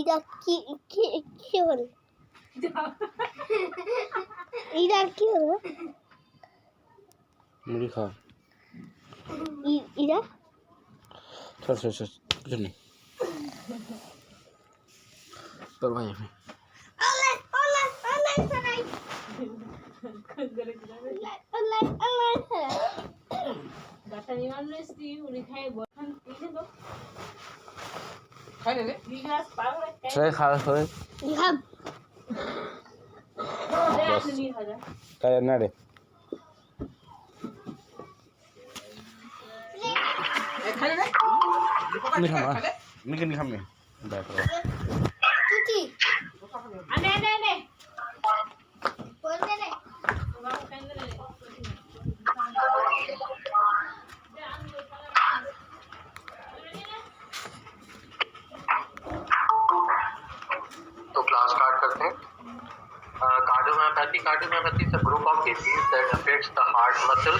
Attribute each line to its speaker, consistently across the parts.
Speaker 1: এটা কি কি কি হলো এটা কি হলো
Speaker 2: মুড়ি খা
Speaker 1: এটা
Speaker 2: চল চল চল কিছু নেই তোর ভাই আমি খাওয়া হবে তাই না রে ini sama ini kami dah kalau
Speaker 1: cuci aneh boleh deh
Speaker 3: तो क्लास स्टार्ट करते हैं cardiomyopathy is a group of disease that affects the heart muscle.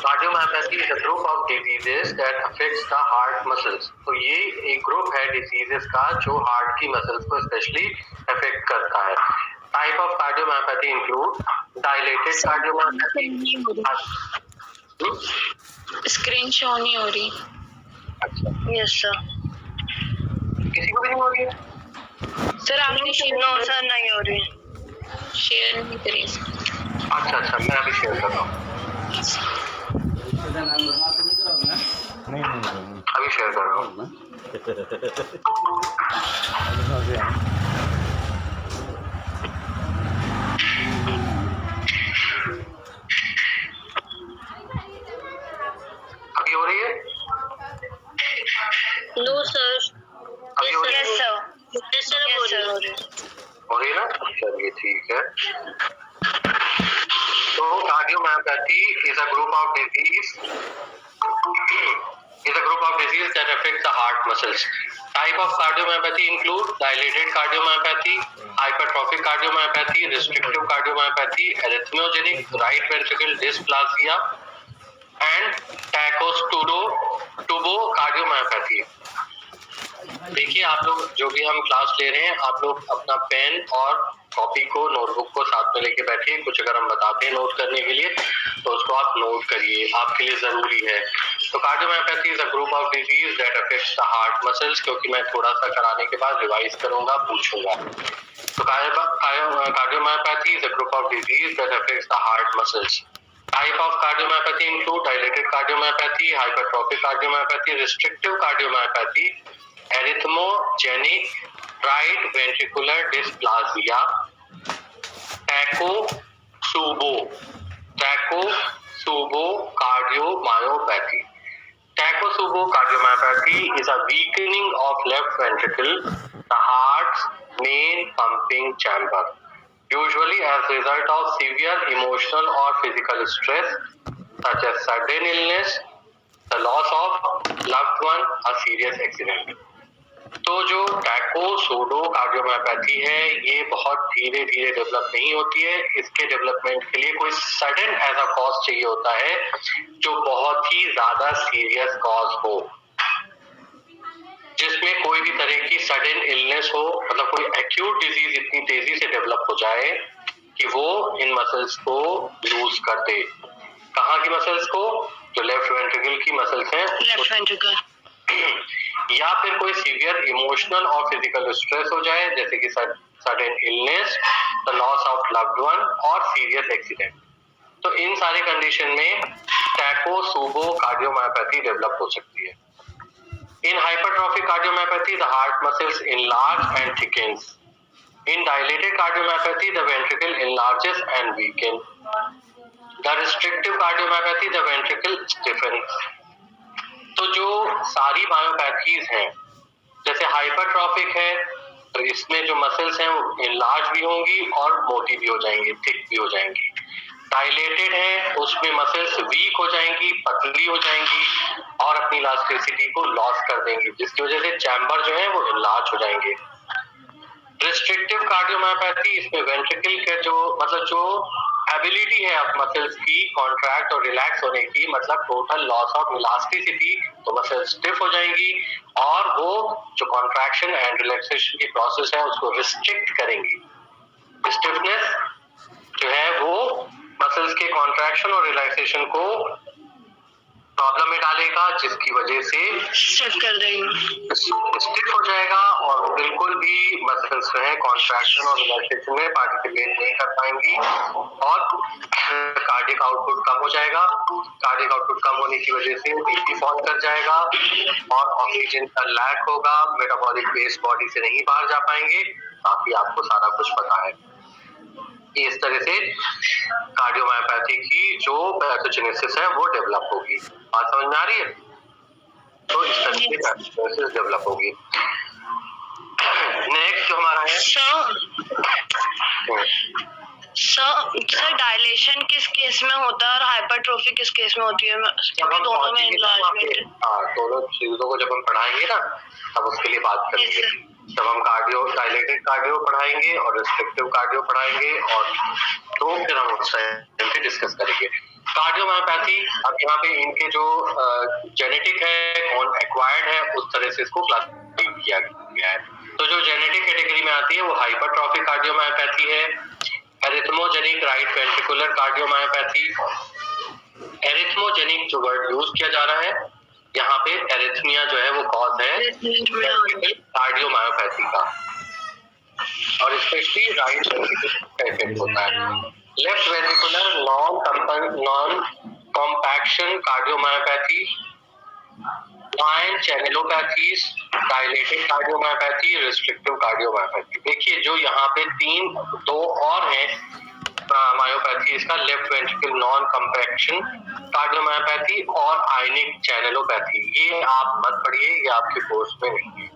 Speaker 3: Cardiomyopathy is a group of diseases that affects the heart muscles. तो ये एक group है diseases का जो heart की मसल्स को स्पेशली अफेक्ट करता है. Type of cardiomyopathy include dilated cardiomyopathy.
Speaker 4: Screen show नहीं हो रही.
Speaker 3: अच्छा
Speaker 4: यस सर.
Speaker 3: किसी को भी नहीं हो रही है
Speaker 4: सर आपने नो सर नहीं हो रही. शेयर नहीं करी.
Speaker 3: अच्छा मैं अभी शेयर कर रहा हूँ.
Speaker 2: नहीं
Speaker 3: अभी शेयर कर रहा हूँ. अभी हो रही है?
Speaker 4: No sir.
Speaker 3: अभी हो रही है?
Speaker 4: Yes sir. यस सर हो रही
Speaker 3: है ना? चलिए ठीक है. तो cardiomyopathy is a group of disease that affects the heart muscles. Type of cardiomyopathy include dilated cardiomyopathy, hypertrophic cardiomyopathy, restrictive cardiomyopathy, arrhythmogenic right ventricle dysplasia and tachycardiomyopathy cardiomyopathy. देखिए आप लोग जो भी हम क्लास ले रहे हैं आप लोग अपना पेन और कॉपी को नोटबुक को साथ में लेके बैठिए. कुछ अगर हम बताते हैं नोट करने के लिए तो उसको आप नोट करिए, आपके लिए जरूरी है. तो cardiomyopathy is a group of disease that affects the heart muscles. क्योंकि मैं थोड़ा सा कराने के बाद रिवाइज करूंगा, पूछूंगा. तो cardiomyopathy is a group of disease that affects the heart muscles. Type of cardiomyopathy include dilated cardiomyopathy, hypertrophic cardiomyopathy, restrictive cardiomyopathy, arrhythmogenic right ventricular dysplasia, tachycardiomyopathy cardiomyopathy. Tachycardiomyopathy is a weakening of left ventricle, the heart's main pumping chamber, usually as a result of severe emotional or physical stress such as sudden illness, the loss of loved one, a serious accident. तो जो टैकोसूडो cardiomyopathy है ये बहुत धीरे धीरे develop नहीं होती है. इसके डेवलपमेंट के लिए कोई सडन ऐसा कॉज चाहिए होता है जो बहुत ही ज्यादा सीरियस कॉज हो, जिसमें कोई भी तरह की सडन इलनेस हो, मतलब कोई एक्यूट डिजीज इतनी तेजी से डेवलप हो जाए कि वो इन मसल्स को लूज कर दे. कहाँ की मसल्स को? जो लेफ्ट वेंट्रिकल की मसल्स हैं,
Speaker 4: लेफ्ट वेंट्रिकल.
Speaker 3: या फिर कोई सीवियर इमोशनल और फिजिकल स्ट्रेस हो जाए जैसे कि sudden illness, the loss of loved one और सीरियस एक्सीडेंट. तो इन सारे कंडीशन में टैकोसूडो कार्डियोमायोपैथी डेवलप हो सकती है. In hypertrophic cardiomyopathy, the heart muscles enlarge and thickens. In dilated cardiomyopathy, the ventricle enlarges and weakens. The restrictive cardiomyopathy, the ventricle stiffens. तो जो सारी मायोपैथीज हैं, जैसे हाइपरट्रॉफिक है तो इसमें जो मसल्स हैं वो enlarge भी होंगी और मोटी भी हो जाएंगी, थिक भी हो जाएंगी. डायलेटेड है उसमें मसल्स वीक हो जाएंगी, पतली हो जाएंगी और अपनी इलास्टिसिटी को लॉस कर देंगी, जिसकी वजह से चैम्बर जो है वो इनलार्ज हो जाएंगे. रिस्ट्रिक्टिव कार्डियोमायोपैथी, इसमें वेंट्रिकल के जो एबिलिटी है अब मसल्स की कॉन्ट्रैक्ट और रिलैक्स होने की, मतलब टोटल लॉस ऑफ इलास्टिसिटी, तो मसल्स स्टिफ हो जाएंगी और वो जो कॉन्ट्रैक्शन एंड रिलैक्सेशन की प्रोसेस है उसको रिस्ट्रिक्ट करेंगी। स्टिफनेस जो है वो मसल्स के कॉन्ट्रैक्शन और रिलैक्सेशन को प्रॉब्लम में डालेगा, जिसकी वजह से
Speaker 4: स्टिफ कर देंगे,
Speaker 3: स्टिफ हो जाएगा और बिल्कुल भी मसल्स जो है कॉन्ट्रैक्शन और रिलैक्सेशन में पार्टिसिपेट नहीं कर पाएंगी और कार्डियक आउटपुट कम हो जाएगा। कार्डियक आउटपुट कम होने की वजह से बीपी फॉल कर जाएगा और ऑक्सीजन का लैक होगा, मेटाबॉलिक वेस्ट बॉडी से नहीं बाहर जा पाएंगे। काफी आपको सारा कुछ पता है। इस तरह से कार्डियोमायोपैथी की जो पैथोजेनेसिस है वो डेवलप होगी। बात समझ में आ रही है? तो इस तरह से पैथोजेनेसिस डेवलप होगी। नेक्स्ट जो हमारा है
Speaker 4: सर डायलेशन किस केस में होता है और हाइपरट्रोफी किस केस में होती है? क्योंकि दोनों में एनलार्जमेंट है।
Speaker 3: हाँ, दोनों चीजों को जब हम पढ़ाएंगे ना तब उसके लिए बात करेंगे। जब हम कार्डियो डायलेटेड कार्डियो पढ़ाएंगे और रिस्ट्रिक्टिव कार्डियो पढ़ाएंगे और तो फिर हम उस टाइम पे डिस्कस करेंगे। कार्डियोमायोपैथी अब यहाँ पे इनके जो जेनेटिक है कौन एक्वायर्ड है उस तरह से इसको क्लासिफाई किया गया है। तो जो जेनेटिक कैटेगरी में आती है वो हाइपरट्रॉफिक कार्डियोमायोपैथी है, arrhythmogenic right ventricular cardiomyopathy. Arrhythmogenic जो वर्ड यूज किया जा रहा है यहाँ पे एरिथमिया जो है वो कॉज है कार्डियोमायोपैथी का और स्पेशली राइट वेंट्रिकल का इफेक्ट होता है। Left ventricular non compaction cardiomyopathy, ion channelopathies, dilated cardiomyopathy, restrictive cardiomyopathy. देखिए जो यहाँ पे दो और हैं मायोपैथी, इसका left ventricle non compaction cardiomyopathy और आयनिक चैनलोपैथी। ये आप मत पढ़िए, ये आपके कोर्स में नहीं है,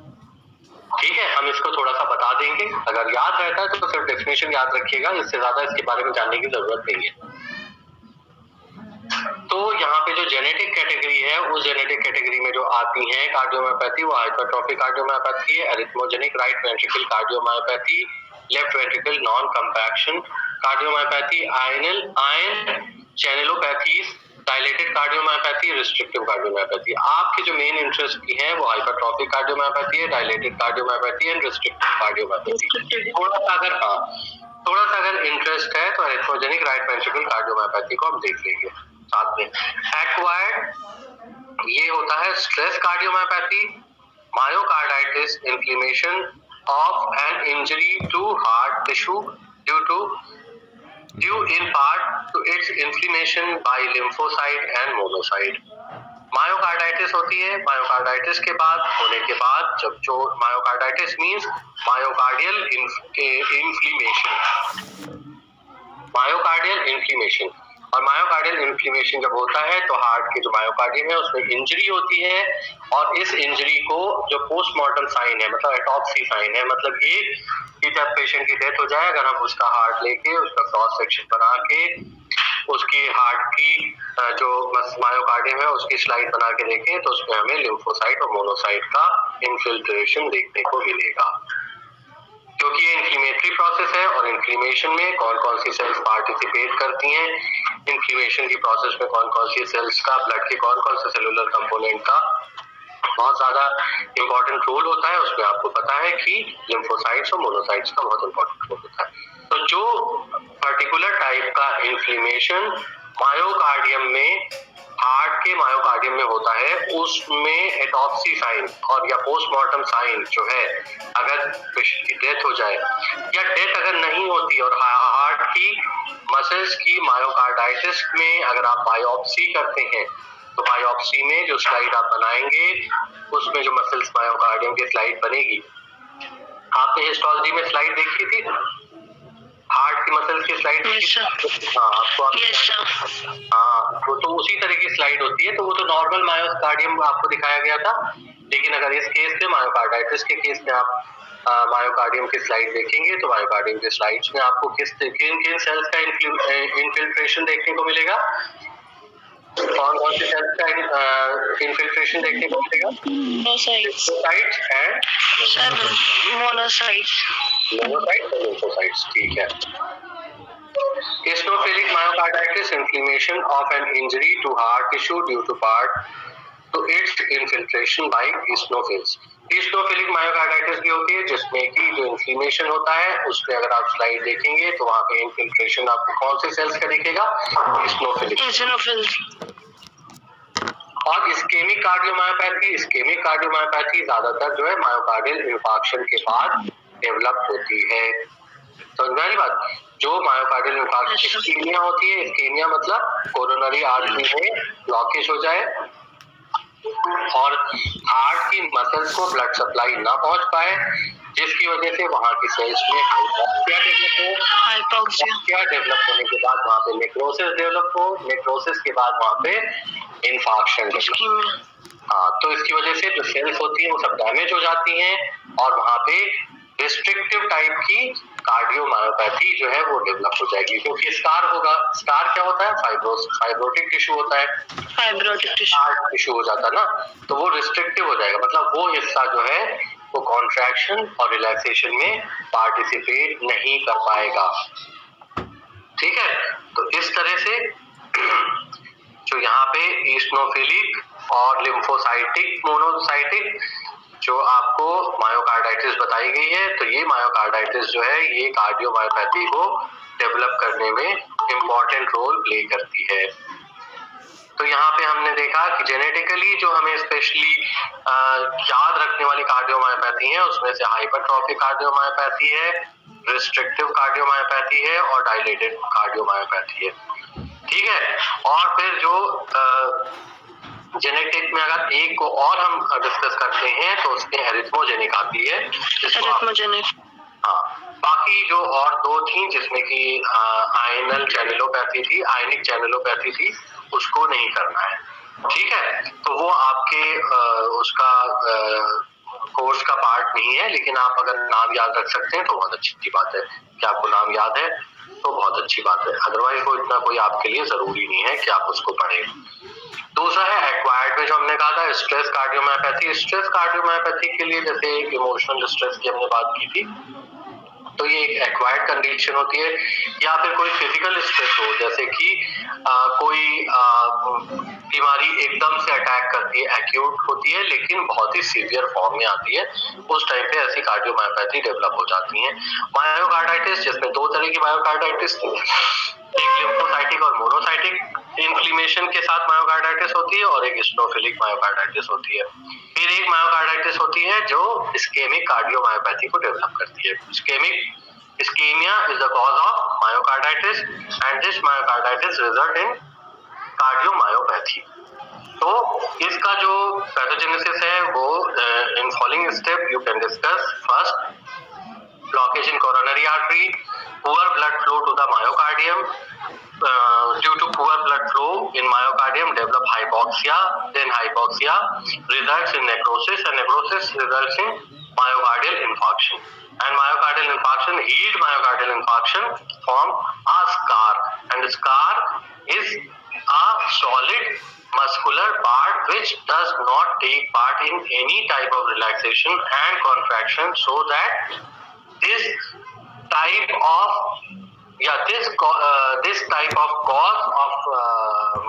Speaker 3: ठीक है। हम इसको थोड़ा सा बता देंगे, अगर याद रहता है तो सिर्फ डेफिनेशन याद रखिएगा, इससे ज्यादा इसके बारे में जानने की जरूरत नहीं है। तो यहाँ पे जो जेनेटिक कैटेगरी है उस जेनेटिक कैटेगरी में जो आती है कार्डियोमायोपैथी वो हाइपरट्रॉफिक कार्डियोमायोपैथी है, arrhythmogenic right ventricle cardiomyopathy, left ventricle non compaction cardiomyopathy, ion channelopathies, dilated cardiomyopathy, restrictive cardiomyopathy. आपके जो मेन इंटरेस्ट की है वो हाइपरट्रॉफिक कार्डियोमायोपैथी है, dilated cardiomyopathy and restrictive cardiomyopathy. थोड़ा सा अगर इंटरेस्ट है तो एरिथमोजेनिक राइट वेंट्रिकल कार्डियोमायोपैथी को हम देख लेंगे साथ में। एक्वायर्ड ये होता है stress cardiomyopathy, myocarditis, inflammation of an injury to heart tissue due in part to its inflammation by lymphocyte and monocyte। Myocarditis होती है, मायोकार्डाइटिस के बाद होने के बाद जब जो मायोकार्डाइटिस मींस मायोकार्डियल इन्फ्लेमेशन और मायोकार्डियल इन्फ्लेमेशन जब होता है तो हार्ट के जो मायोकार्डियम है उसमें इंजरी होती है और इस इंजरी को जो पोस्टमार्टम साइन है मतलब ऑटोप्सी साइन है, मतलब ये कि जब पेशेंट की डेथ हो जाए अगर हम उसका हार्ट लेके उसका क्रॉस सेक्शन बना के उसकी हार्ट की जो मायोकार्डियम है उसकी स्लाइड बना के देखें तो उसमें हमें लिम्फोसाइट और मोनोसाइट का इन्फिल्ट्रेशन देखने को मिलेगा, क्योंकि ये इन्फ्लेमेटरी प्रोसेस है और इन्फ्लेमेशन में कौन कौन सी सेल्स पार्टिसिपेट करती हैं, इन्फ्लेमेशन की प्रोसेस में कौन कौन सी सेल्स का, ब्लड के कौन कौन से सेलुलर कंपोनेंट का बहुत ज्यादा इंपॉर्टेंट रोल होता है, उसमें आपको पता है कि लिम्फोसाइट्स और मोनोसाइट्स का बहुत इंपॉर्टेंट रोल होता है। तो जो पर्टिकुलर टाइप का इन्फ्लेमेशन मायोकार्डियम में हार्ट के मायोकार्डियम में होता है उसमें एटॉप्सी साइन और या पोस्टमार्टम साइन जो है अगर पेशेंट की डेथ हो जाए या डेथ अगर नहीं होती और हार्ट की मसल्स की मायोकार्डाइटिस में अगर आप बायोप्सी करते हैं तो बायोप्सी में जो स्लाइड आप बनाएंगे उसमें जो मसल्स मायोकार्डियम की स्लाइड बनेगी, आपने हिस्टोलॉजी में स्लाइड देखी थी हार्ट की मसल्स की स्लाइड, हाँ तो उसी तरह की स्लाइड होती है। तो वो तो नॉर्मल मायोकार्डियम आपको दिखाया गया था, लेकिन अगर इस केस में मायोकार्डाइटिस के केस में आप मायोकार्डियम की स्लाइड देखेंगे तो मायोकार्डियम की स्लाइड्स में आपको किन सेल्स का इन्फिल्ट्रेशन देखने को मिलेगा, कौन कौन से सेल्स का इन्फिल्ट्रेशन देखने को मिलेगा, मोनोसाइट्स एंड मोनोसाइट्स, ठीक है। Eosinophilic myocarditis, inflammation of an injury to heart tissue due to its infiltration by eosinophils. Eosinophilic myocarditis भी होती है जिसमें कि जो इन्फ्लेमेशन होता है उसमें अगर आप स्लाइड देखेंगे तो वहाँ पे इन्फिल्ट्रेशन आपको कौन से सेल्स का दिखेगा?
Speaker 4: eosinophils।
Speaker 3: और इस्केमिक कार्डियोमायोपैथी ज्यादातर जो है मायोकार्डियल इंफार्क्शन के बाद डेवलप होती है। समझ में आई बात? जो मायोकार्डियल इंफार्क्शन इस्केमिया होती है, इस्केमिया मतलब कोरोनरी आर्टरी में ब्लॉकेज हो जाए और हार्ट की मसल्स को ब्लड सप्लाई ना पहुंच पाए, जिसकी वजह से वहां की सेल्स में हाइपोक्सिया डेवलप होने के बाद वहां पे नेक्रोसिस डेवलप हो, नेक्रोसिस के बाद वहां पे इंफार्क्शन डेवलप। हाँ, तो इसकी वजह से जो सेल्स होती है वो सब डैमेज हो जाती हैं और वहां पे रिस्ट्रिक्टिव टाइप की कार्डियोमायोपैथी जो है वो डेवलप हो जाएगी, क्योंकि स्कार होगा। स्कार क्या होता है? फाइब्रोटिक टिश्यू होता है, फाइब्रोटिक टिश्यू हो जाता है ना, तो वो रिस्ट्रिक्टिव हो जाएगा, मतलब वो हिस्सा जो है वो कॉन्ट्रैक्शन और रिलैक्सेशन में पार्टिसिपेट नहीं कर पाएगा। ठीक है, तो इस तरह से जो यहाँ पे ईस्नोफिलिक और लिम्फोसाइटिक, मोनोसाइटिक जो आपको मायोकार्डाइटिस बताई गई है, तो ये मायोकार्डाइटिस जो है ये कार्डियोमायोपैथी को डेवलप करने में इम्पोर्टेंट रोल प्ले करती है। तो यहाँ पे हमने देखा कि जेनेटिकली जो हमें स्पेशली याद रखने वाली कार्डियोमायोपैथी है उसमें से हाइपरट्रॉफिक कार्डियोमायोपैथी है, रिस्ट्रिक्टिव कार्डियोमायोपैथी है और डायलेटेड कार्डियोमायोपैथी है। ठीक है, और फिर जो जेनेटिक में अगर एक को और हम डिस्कस करते हैं तो उसमें एरिथ्मोजेनिक आती है। एरिथ्मोजेनिक, हाँ, बाकी जो और दो थी जिसमें कि आयनल चैनलोपैथी थी, आयनिक चैनलोपैथी थी, उसको नहीं करना है। ठीक है, तो वो आपके उसका कोर्स का पार्ट नहीं है, लेकिन आप अगर नाम याद रख सकते हैं तो बहुत अच्छी बात है कि आपको नाम याद है तो बहुत अच्छी बात है, अदरवाइज वो इतना कोई आपके लिए जरूरी नहीं है कि आप उसको पढ़ें। दूसरा है एक्वायर्ड में, जो हमने कहा था स्ट्रेस कार्डियोमायोपैथी। स्ट्रेस कार्डियोमायोपैथी के लिए जैसे इमोशनल स्ट्रेस की हमने बात की थी, तो ये एक एक्वायर्ड कंडीशन होती है, या फिर कोई फिजिकल स्ट्रेस हो, जैसे कि कोई बीमारी एकदम से अटैक करती है, एक्यूट होती है लेकिन बहुत ही सीवियर फॉर्म में आती है, उस टाइम पे ऐसी कार्डियोमायोपैथी डेवलप हो जाती है। मायोकार्डाइटिस, जिसमें दो तरह की मायोकार्डाइटिस, एक लिम्फोसाइटिक और मोनोसाइटिक इन्फ्लेमेशन के साथ मायोकार्डाइटिस होती है और एक ईस्नोफिलिक मायोकार्डाइटिस होती है। फिर एक मायोकार्डाइटिस होती है जो इस्केमिक कार्डियोमायोपैथी को डेवलप करती है। Ischemia is the cause of myocarditis and this myocarditis result in cardiomyopathy. तो इसका जो पैथोजेनेसिस है वो in following step you can discuss. First, blockage in coronary artery, poor blood flow to the myocardium. Due to poor blood flow in myocardium develop hypoxia, then hypoxia results in necrosis and necrosis results in myocardial infarction, and myocardial infarction, healed myocardial infarction form a scar, and the scar is a solid muscular part which does not take part in any type of relaxation and contraction, so that this type of cause of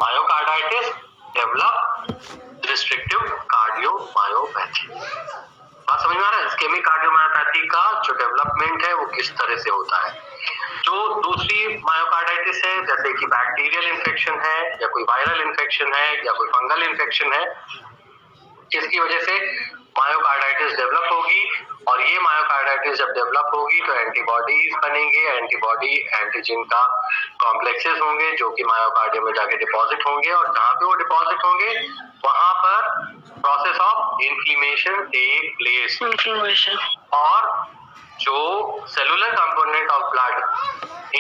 Speaker 3: myocarditis develop restrictive cardiomyopathy। बात समझ में आ रहा है? Ischaemic cardiomyopathy का जो development है वो किस तरह से होता है। जो दूसरी मायोकार्डाइटिस है, जैसे कि बैक्टीरियल इन्फेक्शन है या कोई वायरल इन्फेक्शन है या कोई फंगल इन्फेक्शन है, जिसकी वजह से मायोकार्डाइटिस डेवलप होगी, और ये मायोकार्डाइटिस जब डेवलप होगी तो एंटीबॉडीज बनेंगे, एंटीबॉडी एंटीजन का कॉम्प्लेक्सेस होंगे जो कि मायोकार्डियम में जाके डिपॉजिट होंगे, और जहां पे वो डिपॉजिट होंगे वहां पर process of inflammation take place. और जो cellular component of blood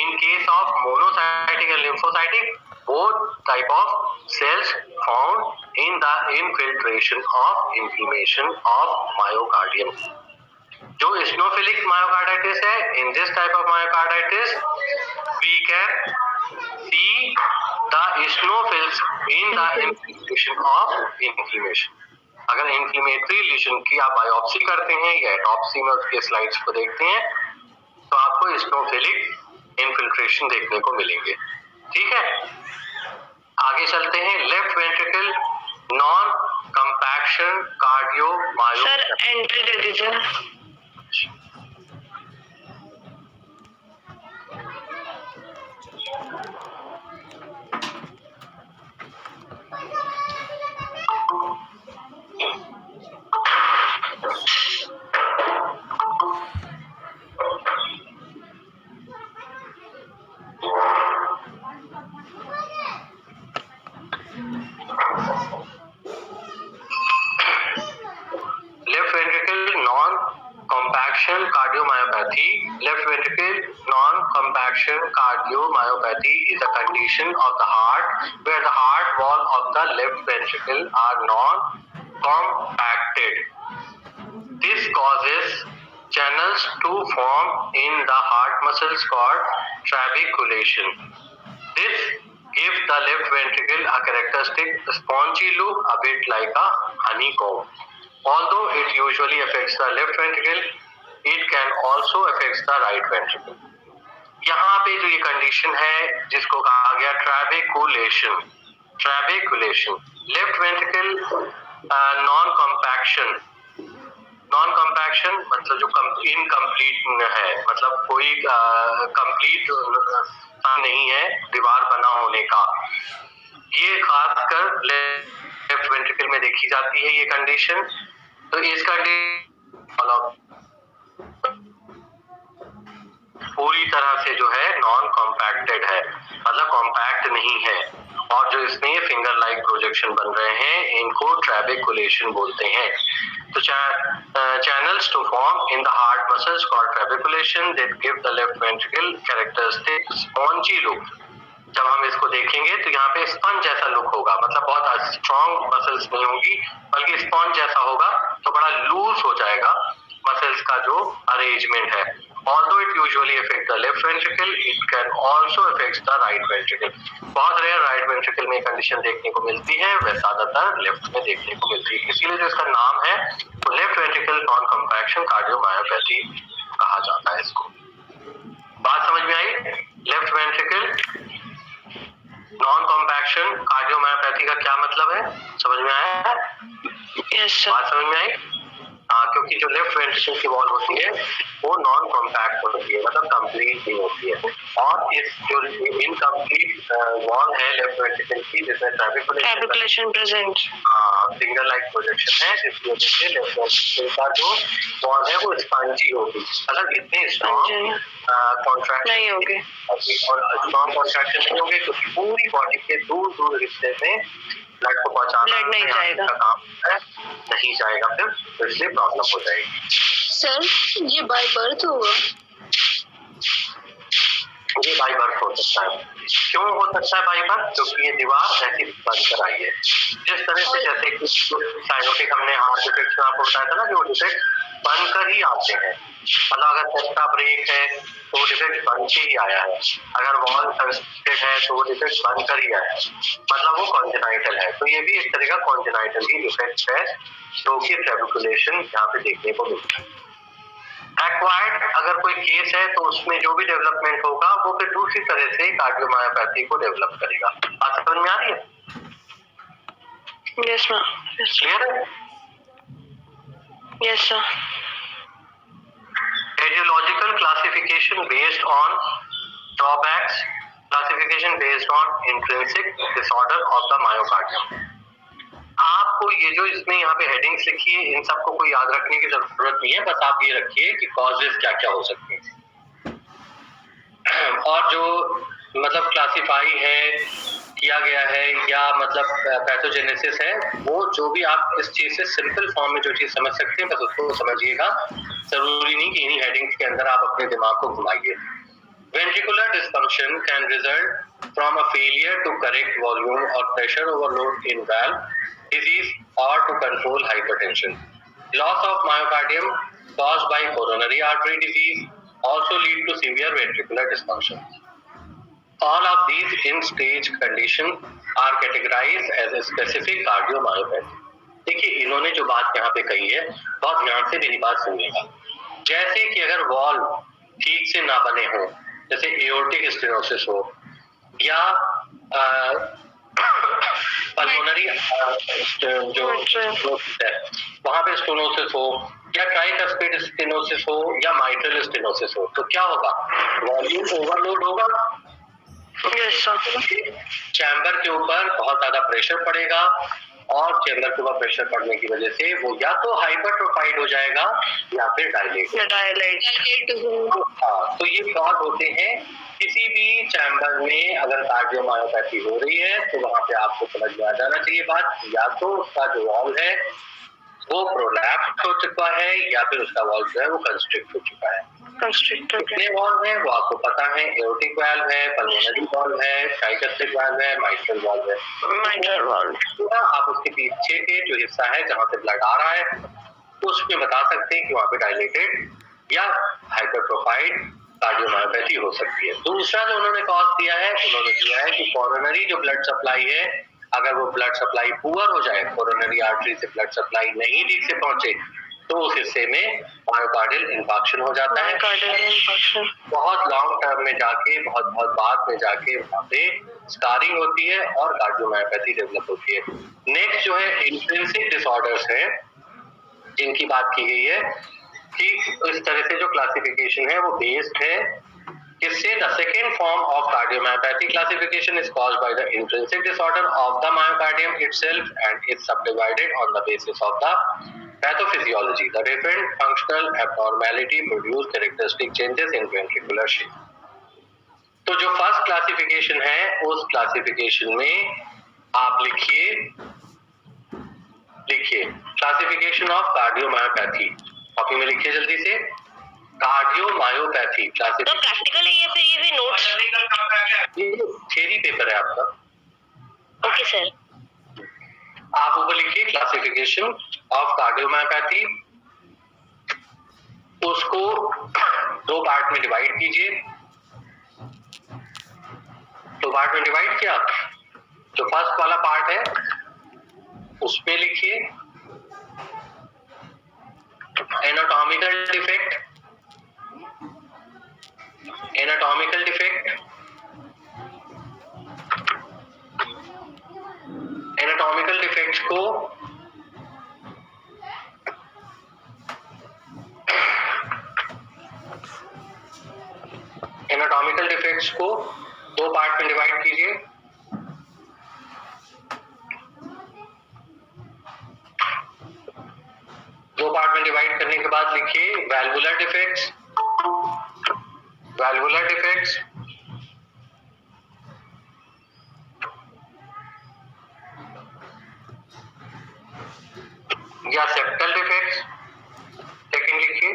Speaker 3: in case of monocytic and lymphocytic, both type of cells found in the infiltration of inflammation of myocardium. जो eosinophilic myocarditis है, in this type of myocarditis we can see the eosinophils in the infiltration of inflammation. अगर inflammatory legion की आप biopsy करते हैं या autopsy में उसके स्लाइड्स को देखते हैं तो आपको eosinophilic इनफिल्ट्रेशन देखने को मिलेंगे। ठीक है, आगे चलते हैं। Left ventricle non compaction cardiomyopathy.
Speaker 4: Sir entry दे दीजिए।
Speaker 3: Left ventricle non-compaction cardiomyopathy. Left ventricle non-compaction cardiomyopathy is a condition of the heart where the heart wall of the left ventricle are non-compacted. This causes channels to form in the heart muscles called trabeculation. This gives the left ventricle a characteristic spongy look, a bit like a honeycomb. Although it usually affects the left ventricle, it can also affect the right ventricle. यहाँ पे जो ये condition है जिसको कहा गया ट्रैबेकुलेशन, left ventricle non compaction मतलब जो इनकम्प्लीट है, मतलब कोई कंप्लीट नहीं है दीवार बना होने का। ये खासकर लेफ्ट वेंट्रिकल में देखी जाती है ये कंडीशन। तो इस कंडीशन पूरी तरह से जो है नॉन कॉम्पैक्टेड है, मतलब कॉम्पैक्ट नहीं है, और जो इसमें फिंगर लाइक प्रोजेक्शन बन रहे हैं इनको ट्रैबेकुलेशन बोलते हैं। तो channels to form in the heart muscles called trabeculation that give the left ventricle characteristic spongy look. जब हम इसको देखेंगे तो यहाँ पे स्पंज जैसा लुक होगा, मतलब बहुत स्ट्रॉन्ग मसल्स नहीं होगी बल्कि स्पंज जैसा होगा, तो बड़ा लूज हो जाएगा मसल्स का जो अरेंजमेंट है। Although it usually affects the left ventricle, it can also affect the right ventricle. बहुत रेयर राइट वेंट्रिकल में कंडीशन देखने को मिलती है, वह ज्यादातर लेफ्ट में देखने को मिलती है, इसीलिए जो इसका नाम है तो left ventricle non compaction cardiomyopathy कहा जाता है इसको। बात समझ में आई? Left ventricle non compaction cardiomyopathy का क्या मतलब है, समझ में आया?
Speaker 4: Yes sir.
Speaker 3: बात समझ में आई? हाँ, क्योंकि जो लेफ्ट वेंट्रिकल की वॉल होती है वो नॉन कॉम्पैक्ट होती है, मतलब कंप्लीट नहीं होती है, और इस जो इनकम्प्लीट वॉल है लेफ्ट वेंट्रिकल की जिसमें ट्रैबेकुलेशन प्रेजेंट फिंगर लाइक प्रोजेक्शन है, जिसकी वजह से लेफ्ट वेंट्रिकल का जो वॉल है वो स्पंजी होगी, मतलब इतने स्ट्रॉन्ग कॉन्ट्रैक्शन नहीं होगी, और स्ट्रॉन्ग कॉन्ट्रैक्शन नहीं होगी क्योंकि पूरी बॉडी के दूर दूर हिस्से में ब्लड को पहुंचाना नहीं जाएगा, काम नहीं जाएगा फिर, तो इसलिए प्रॉब्लम हो जाएगी।
Speaker 4: सर ये बाय बर्थ होगा?
Speaker 3: ये बाई बर्थ हो सकता है। क्यों हो सकता है बाई बर्थ? क्योंकि ये दीवार ऐसी बनकर आई है जिस तरह से, जैसे कि साइनोटिक हमने हार्ट डिफेक्ट में आपको बताया था ना कि वो डिफेक्ट बनकर ही आते हैं, मतलब अगर चेस्ट का ब्रेक है तो वो डिफेक्ट बन के ही आया है, अगर वॉल सर्किट है तो वो डिफेक्ट बनकर ही आया है, मतलब वो कॉन्जेनाइटल है। तो ये भी एक तरह का कॉन्जेनाइटल ही डिफेक्ट है जो कि ट्रैबेकुलेशन यहाँ पे देखने को मिलता है। एक्वायर्ड अगर कोई केस है तो उसमें जो भी डेवलपमेंट होगा वो फिर दूसरी तरह से कार्डियोमायोपैथी को डेवलप करेगा। बात समझ में आ रही है?
Speaker 4: Yes ma'am.
Speaker 3: क्लियर है?
Speaker 4: Yes sir.
Speaker 3: Etiological classification based on drawbacks, classification based on intrinsic disorder of the myocardium. आपको ये जो इसमें यहाँ पे हेडिंग्स लिखी है इन सबको कोई याद रखने की जरूरत नहीं है, बस आप ये रखिए कि कॉजेज क्या क्या हो सकते हैं, और जो मतलब क्लासिफाई है किया गया है या मतलब पैथोजेनेसिस है, वो जो भी आप इस चीज से सिंपल फॉर्म में जो चीज समझ सकते हैं बस उसको समझिएगा, जरूरी नहीं कि इन्हीं हेडिंग्स के अंदर आप अपने दिमाग को घुमाइए। Ventricular dysfunction can result from a failure to correct volume or pressure overload in valve, disease or to control hypertension. Loss of myocardium caused by coronary artery disease also lead to severe ventricular dysfunction. All of these in-stage conditions are categorized as a specific cardiomyopathy. देखिए इन्होंने जो बात यहाँ पे कही है बहुत ध्यान से मेरी बात सुनिएगा। जैसे कि अगर वॉल्व ठीक से ना बने हों, जैसे एओर्टिक स्टेनोसिस हो या पल्मोनरी जो है वहां पे स्टेनोसिस हो या ट्राइकस्पिड स्टेनोसिस हो या माइट्रल स्टेनोसिस हो, तो क्या होगा? वॉल्यूम ओवरलोड होगा, चैम्बर के ऊपर बहुत ज्यादा प्रेशर पड़ेगा और चैम्बर के ऊपर प्रेशर पड़ने की वजह से वो या तो हाइपरट्रोफाइड हो जाएगा या फिर डायलेट। हाँ, तो ये कॉज होते हैं किसी भी चैम्बर में अगर कार्डियोमायोपैथी हो रही है तो वहां पे आपको समझ में आ जाना चाहिए बात, या तो उसका जो वॉल्व है वो प्रोलैप्स हो चुका है या फिर उसका वॉल्व जो है वो कंस्ट्रिक्ट हो चुका है। कितने वॉल्व है वो आपको पता है, एओर्टिक वाल्व है, पल्मोनरी वाल्व है, ट्राइकस्पिड वाल्व है, माइट्रल वाल्व है। आप उसके पीछे के जो हिस्सा है जहाँ से ब्लड आ रहा है उसमें बता सकते हैं कि वहाँ पे डायलेटेड या हाइपरट्रोफाइड कार्डियोमायोपैथी हो सकती है। दूसरा जो उन्होंने कॉज दिया है, उन्होंने दिया है कि कोरोनरी जो ब्लड सप्लाई है, अगर वो ब्लड सप्लाई पुअर हो जाए, कोरोनरी आर्टरी से ब्लड सप्लाई नहीं ठीक से पहुंचे, तो उस हिस्से में मायोकार्डियल इंफाक्शन हो जाता है। बहुत लॉन्ग टर्म में जाके बहुत बाद में जाके वहाँ पे स्कारिंग होती है और कार्डियोमायोपैथी डेवलप होती है। नेक्स्ट जो है इंट्रिंसिक डिसऑर्डर्स है जिनकी बात की गई है कि इस तरह से जो क्लासिफिकेशन है वो बेस्ड है किससे? The second form of cardiomyopathy classification is caused by the intrinsic disorder of the myocardium itself and is subdivided on the basis of the pathophysiology. The different functional abnormality produce characteristic changes in ventricular shape. तो जो first classification है उस classification में आप लिखिए classification of cardiomyopathy, copy में लिखिए जल्दी से, कार्डियोमायोपैथी क्लासिफिकेशन। तो प्रैक्टिकल है या फिर ये भी नोट्स? ये थ्योरी पेपर है आपका। Okay sir. आप ऊपर लिखिए क्लासिफिकेशन ऑफ कार्डियोमायोपैथी, उसको दो पार्ट में डिवाइड कीजिए। दो पार्ट में डिवाइड किया, जो फर्स्ट वाला पार्ट है उसमें लिखिए anatomical defect. Anatomical defect, anatomical defects को दो पार्ट में डिवाइड कीजिए। दो पार्ट में डिवाइड करने के बाद लिखिए वैल्वुलर डिफेक्ट्स। वैल्वुलर डिफेक्ट्स, या सेप्टल डिफेक्ट्स, सेकंड लिखिए।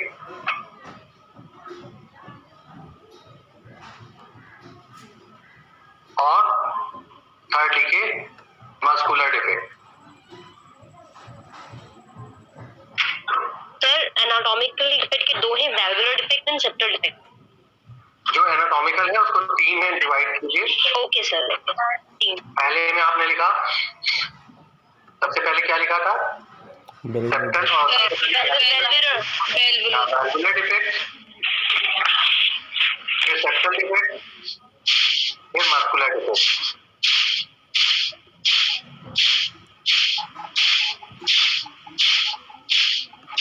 Speaker 3: और थर्ड लिखिए muscular defect.
Speaker 4: Sir anatomical defect के दो हैं, वैल्वुलर डिफेक्ट एंड सेप्टल डिफेक्ट।
Speaker 3: जो एनाटॉमिकल है उसको तीन में डिवाइड कीजिए।
Speaker 4: Okay sir. तीन
Speaker 3: पहले में आपने लिखा, सबसे पहले क्या लिखा था? सेप्टल और वैल्वुलर डिफेक्ट, फिर सेप्टल डिफेक्ट, फिर मस्कुलर डिफेक्ट।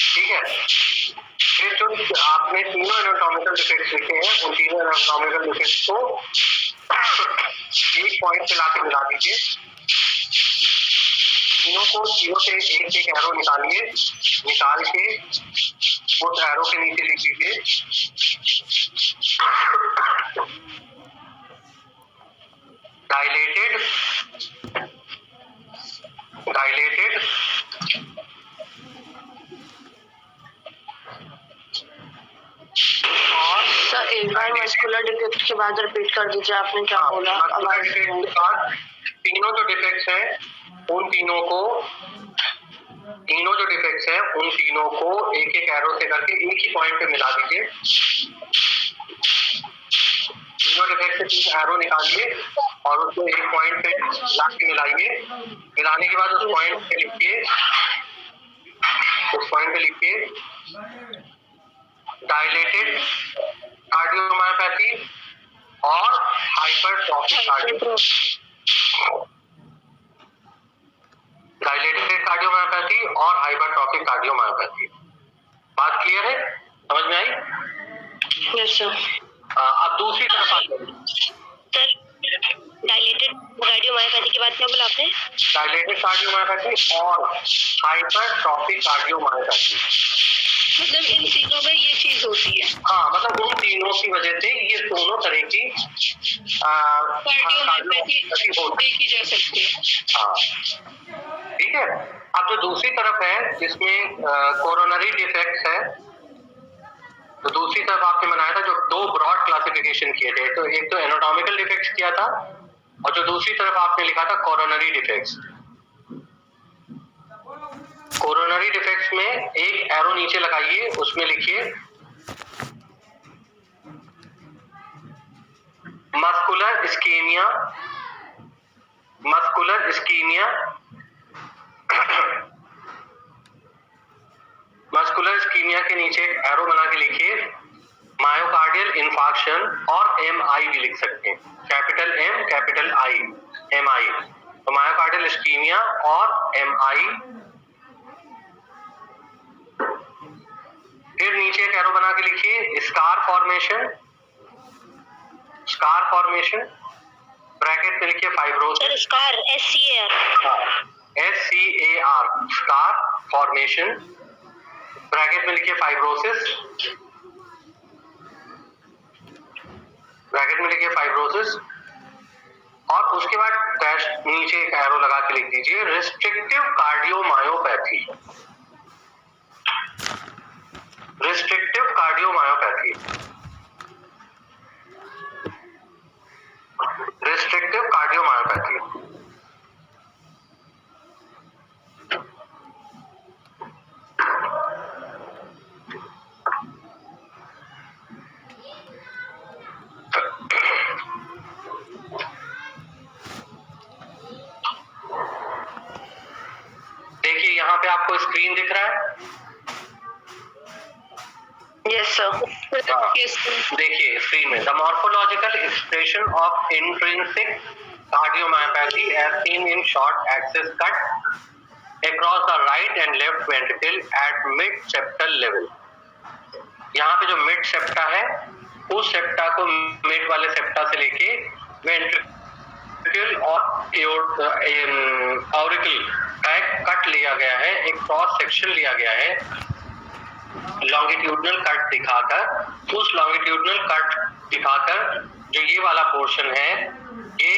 Speaker 3: ठीक है, फिर जो आपने तीनों एनाटॉमिकल डिफेक्ट्स लिखे हैं उन तीनों एनाटॉमिकल डिफेक्ट्स को एक पॉइंट पे लाके मिला दीजिए। तीनों से एक एक एरो निकालिए, निकाल के उस एरो के नीचे लिख दीजिए डायलेटेड
Speaker 4: सर एक बार मस्कुलर डिफेक्ट के बाद रिपीट कर दीजिए, आपने क्या बोला?
Speaker 3: तीनों जो डिफेक्ट्स हैं उन तीनों को एक एक एरो से करके एक ही पॉइंट पे मिला दीजिए। तीनों डिफेक्ट से तीन एरो निकालिए और उसको एक पॉइंट पे लाके मिलाइए। मिलाने के बाद उस पॉइंट पे लिखिए डायलेटेड कार्डियोमायोपैथी और हाइपरट्रॉफिक डायलेटेड कार्डियोमायोपैथी और हाइपरट्रॉफिक कार्डियोमायोपैथी। बात क्लियर है, समझ में आई?
Speaker 4: Yes sir.
Speaker 3: अब दूसरी तरफ आते हैं।
Speaker 4: सर डायलेटेड कार्डियोमायोपैथी की बात क्या बोला आपने?
Speaker 3: डायलेटेड कार्डियोमायोपैथी और हाइपरट्रॉफिक कार्डियोमायोपैथी,
Speaker 4: मतलब इन तीनों में ये चीज होती है।
Speaker 3: हाँ, मतलब उन तीनों की वजह से ये दोनों तरह की
Speaker 4: कार्डियोमायोपैथी देखी जा सकती है।
Speaker 3: हाँ, ठीक है। अब जो दूसरी तरफ है जिसमें कोरोनरी डिफेक्ट्स है, तो दूसरी तरफ आपने बनाया था जो दो ब्रॉड क्लासिफिकेशन किए थे, तो एक तो एनाटॉमिकल डिफेक्ट्स किया था और जो दूसरी तरफ आपने लिखा था कोरोनरी डिफेक्ट्स। कोरोनरी डिफेक्ट्स में एक एरो नीचे लगाइए, उसमें लिखिए muscular ischaemia, muscular ischaemia, muscular ischaemia के नीचे एक एरो बना के लिखिए मायोकार्डियल इंफार्क्शन, और MI भी लिख सकते हैं, capital M capital I, MI। तो मायोकार्डियल इस्कीमिया और MI। फिर नीचे एक एरो बना के लिखिए scar formation, scar formation, bracket में लिखिए fibrosis,
Speaker 4: scar SCAR,
Speaker 3: scar formation, bracket में लिखिए फाइब्रोसिस, ब्रैकेट में लिखिए फाइब्रोसिस, और उसके बाद डैश नीचे एक एरो लगा के लिख दीजिए restrictive cardiomyopathy, restrictive cardiomyopathy, restrictive cardiomyopathy. देखिए यहाँ पे आपको स्क्रीन दिख रहा है?
Speaker 4: Yes sir.
Speaker 3: देखिए स्क्रीन में the morphological expression of intrinsic cardiomyopathy as seen in short axis cut across the right and left ventricle at mid septal level. यहाँ पे जो मिड सेप्टा है, उस सेप्टा को मिड वाले सेप्टा से लेके वेंट्रिकल और ऑरिकल का एक कट लिया गया है, एक क्रॉस सेक्शन लिया गया है लॉन्गिट्यूडनल कट दिखाकर। उस लॉन्गिट्यूडनल कट दिखाकर जो ये वाला पोर्शन है, ये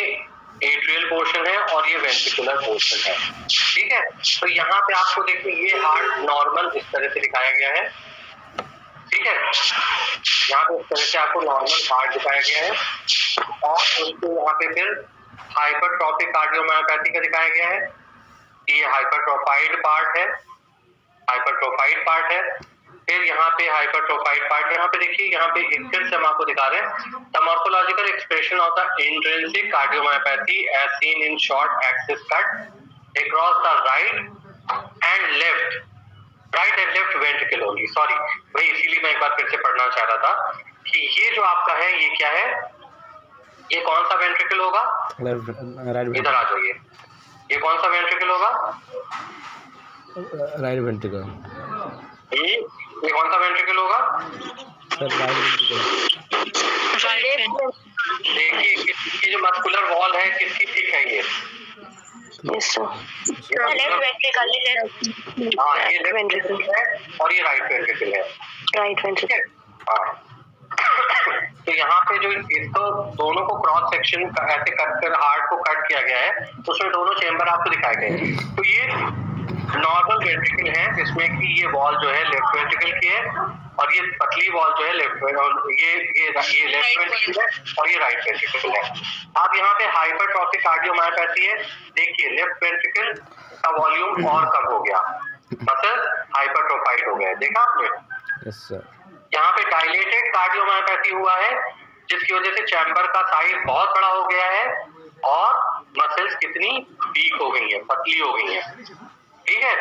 Speaker 3: एट्रियल पोर्शन है और ये वेंट्रिकुलर पोर्शन है, ठीक है। तो यहाँ पे आपको देखिए ये हार्ट नॉर्मल इस तरह से दिखाया गया है, ठीक है। यहाँ पे इस तरह से आपको नॉर्मल हार्ट दिखाया गया है, और उसको यहाँ पे फिर हाइपरट्रॉफिक कार्डियोमायोपैथी का दिखाया गया है। ये हाइपरट्रोफाइड पार्ट है, हाइपरट्रोफाइड पार्ट है। फिर यहाँ पे हाइपरट्रोफाइड पार्ट, यहाँ पे देखिए, यहाँ पे एक फिर से हम आपको दिखा रहे हैं the morphological expression of the intrinsic cardiomyopathy as seen in short axis cut across the right and left, right and left ventricle होगी, सॉरी भाई, इसीलिए मैं एक बार फिर से पढ़ना चाह रहा था कि ये जो आपका है ये क्या है, ये कौन सा वेंट्रिकल होगा? इधर आ जाइए, ये कौन सा वेंट्रिकल होगा?
Speaker 2: Right ventricle.
Speaker 3: ये कौन सा वेंट्रिकल होगा? देखिए इसकी जो मस्कुलर वॉल है किसकी थिक है? ये
Speaker 4: लेफ्ट वेंट्रिकल है।
Speaker 3: हाँ, ये लेफ्ट वेंट्रिकल है और ये राइट वेंट्रिकल है,
Speaker 4: राइट वेंट्रिकल।
Speaker 3: हाँ। तो यहाँ पे जो इसको दोनों को क्रॉस सेक्शन ऐसे कट कर हार्ट को कट किया गया है, तो उसमें दोनों चेम्बर आपको दिखाए गए हैं। तो ये नॉर्मल वेंट्रिकल है जिसमें कि ये वॉल जो है लेफ्ट वेंट्रिकल की है, और ये पतली वॉल जो है लेफ्ट, ये लेफ्ट वेंट्रिकल है और ये राइट वेंट्रिकल है। अब यहाँ पे हाइपरट्रॉफिक कार्डियोमायोपैथी है, देखिए लेफ्ट वेंट्रिकल का वॉल्यूम और कम हो गया, मतलब हाइपरट्रोफाइड हो गया, देखा आपने?
Speaker 2: Yes sir.
Speaker 3: यहाँ पे डायलेटेड कार्डियोमायोपैथी हुआ है जिसकी वजह से चैम्बर का साइज बहुत बड़ा हो गया है और मसल्स कितनी वीक हो गई है, पतली हो गई है, ठीक है।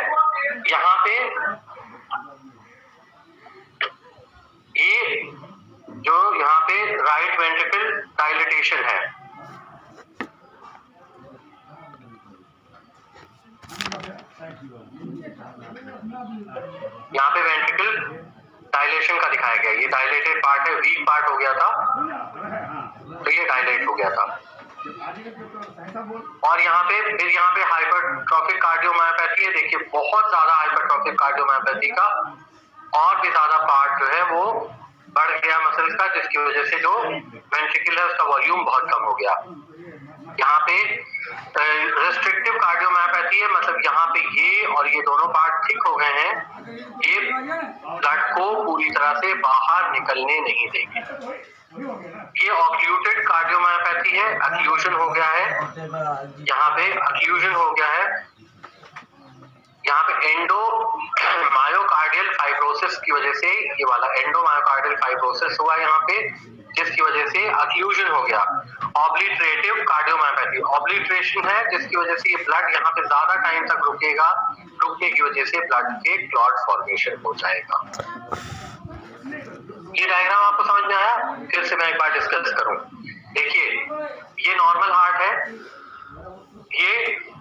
Speaker 3: यहाँ पे ये जो यहाँ पे राइट वेंट्रिकल डायलेटेड डायलेटेशन है। यहाँ पे वेंट्रिकल डायलेशन का दिखाया गया, ये डायलेटेड पार्ट है, वीक पार्ट हो गया था तो ये डायलेट हो गया था। और यहाँ पे हाइपरट्रॉफिक कार्डियोमायोपैथी है। देखिए बहुत ज्यादा हाइपरट्रॉफिक कार्डियोमायोपैथी का और भी ज्यादा पार्ट जो है वो बढ़ गया मसल्स का, जिसकी वजह से जो वेंट्रिकल है उसका वॉल्यूम बहुत कम हो गया। यहाँ पे रेस्ट्रिक्टिव कार्डियोमायोपैथी है, मतलब यहाँ पे ये और ये दोनों पार्ट थिक हो गए हैं, ये ब्लड को पूरी तरह से बाहर निकलने नहीं देंगे। ये ऑक्लूटेड कार्डियोमायोपैथी है, अक्लूजन हो गया है, यहाँ पे अक्लूजन हो गया है। यहाँ पे एंडो मायोकार्डियल फाइब्रोसिस की वजह से ये वाला एंडो मायोकार्डियल फाइब्रोसिस हुआ यहाँ पे, जिसकी वजह से अक्लूजन हो गया। ऑब्लिटरेटिव कार्डियोमायोपैथी, ऑब्लिटरेशन है जिसकी वजह से ये ब्लड यहाँ पे ज्यादा टाइम तक रुकेगा, रुकने की वजह से ब्लड के क्लॉट फॉर्मेशन हो जाएगा। ये डायग्राम आपको समझ में आया? फिर से मैं एक बार डिस्कस करूं। देखिए ये नॉर्मल हार्ट है, ये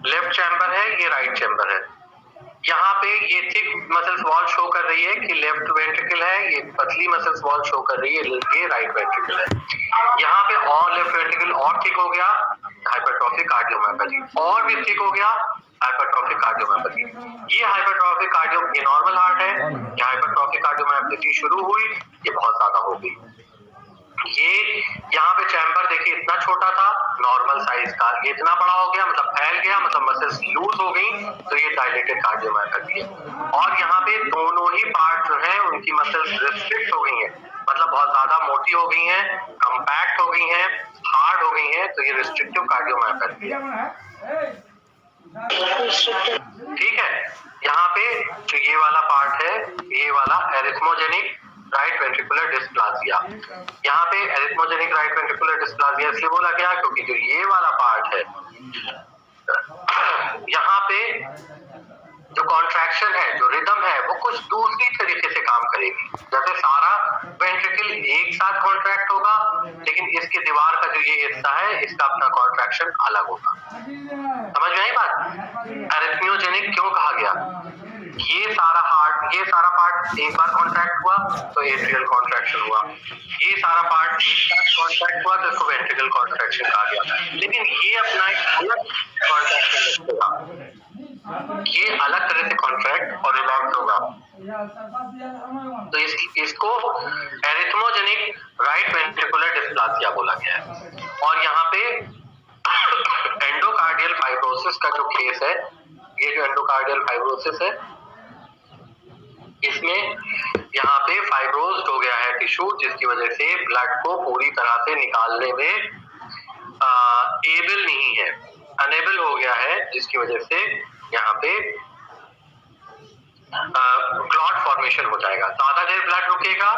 Speaker 3: लेफ्ट चैम्बर है, ये राइट चैम्बर है। यहाँ पे ये थिक मसल्स वॉल शो कर रही है कि लेफ्ट वेंट्रिकल है, ये पतली मसल्स वॉल शो कर रही है ये राइट वेंट्रिकल है। यहाँ पे और लेफ्ट वेंट्रिकल और थिक हो गया, हाइपरट्रॉफिक कार्डियोमायोपैथी, और भी थिक हो गया, हाइपरट्रॉफिक कार्डियोमायोपैथी। ये हाइपरट्रॉफिक कार्डियो, ये नॉर्मल हार्ट है, ये हाइपरट्रॉफिक कार्डियोमायोपैथी शुरू हुई, ये बहुत ज्यादा हो गई। ये यहाँ पे चैम्बर देखिए इतना छोटा था नॉर्मल साइज का, ये इतना बड़ा हो गया मतलब फैल गया, मतलब मसल्स लूज हो गई, तो ये डायलेटेड कार्डियोमायोपैथी है। और यहाँ पे दोनों ही पार्ट जो है उनकी मसल्स रिस्ट्रिक्ट हो गई है, मतलब बहुत ज्यादा मोटी हो गई है, कंपैक्ट हो गई है, हार्ड हो गई है, तो ये रिस्ट्रिक्टिव कार्डियोमायोपैथी है। ठीक है, यहाँ पे जो ये वाला पार्ट है, ये वाला एरिथमोजेनिक राइट वेंट्रिकुलर डिस्प्लासिया, यहाँ पे एरिथमोजेनिक राइट वेंट्रिकुलर डिस्प्लासिया इसलिए बोला गया क्योंकि जो ये वाला पार्ट है, यहाँ पे जो कॉन्ट्रैक्शन है, जो रिदम है, वो कुछ दूसरी तरीके से काम करेगी। जैसे सारा वेंट्रिकल एक साथ कॉन्ट्रैक्ट होगा, लेकिन इसके दीवार का जो ये हिस्सा है, इसका अपना कॉन्ट्रैक्शन अलग होगा। समझ में आई बात? एरिथमियोजेनिक क्यों कहा गया? ये सारा हार्ट, ये सारा पार्ट एक बार कॉन्ट्रैक्ट हुआ तो एट्रियल कॉन्ट्रैक्शन हुआ, ये सारा पार्ट एक साथ कॉन्ट्रैक्ट हुआ तो इसको वेंट्रिकल कॉन्ट्रैक्शन कहा गया। लेकिन ये अपना एक अलग कॉन्ट्रैक्शन रखेगा, ये अलग तरह से कॉन्ट्रैक्ट और रिलैक्स होगा, तो इसको एरिथमोजेनिक राइट वेंट्रिकुलर डिस्प्लासिया बोला गया है। और यहाँ पे एंडोकार्डियल फाइब्रोसिस का जो केस है, ये जो एंडोकार्डियल फाइब्रोसिस है, इसमें यहाँ पे फाइब्रोज्ड हो गया है टिश्यू, जिसकी वजह से ब्लड को पूरी तरह से निकालने में एबल नहीं है, अनेबल हो गया है, जिसकी वजह से यहाँ पे क्लॉट फॉर्मेशन हो जाएगा। ज्यादा देर ब्लड रुकेगा,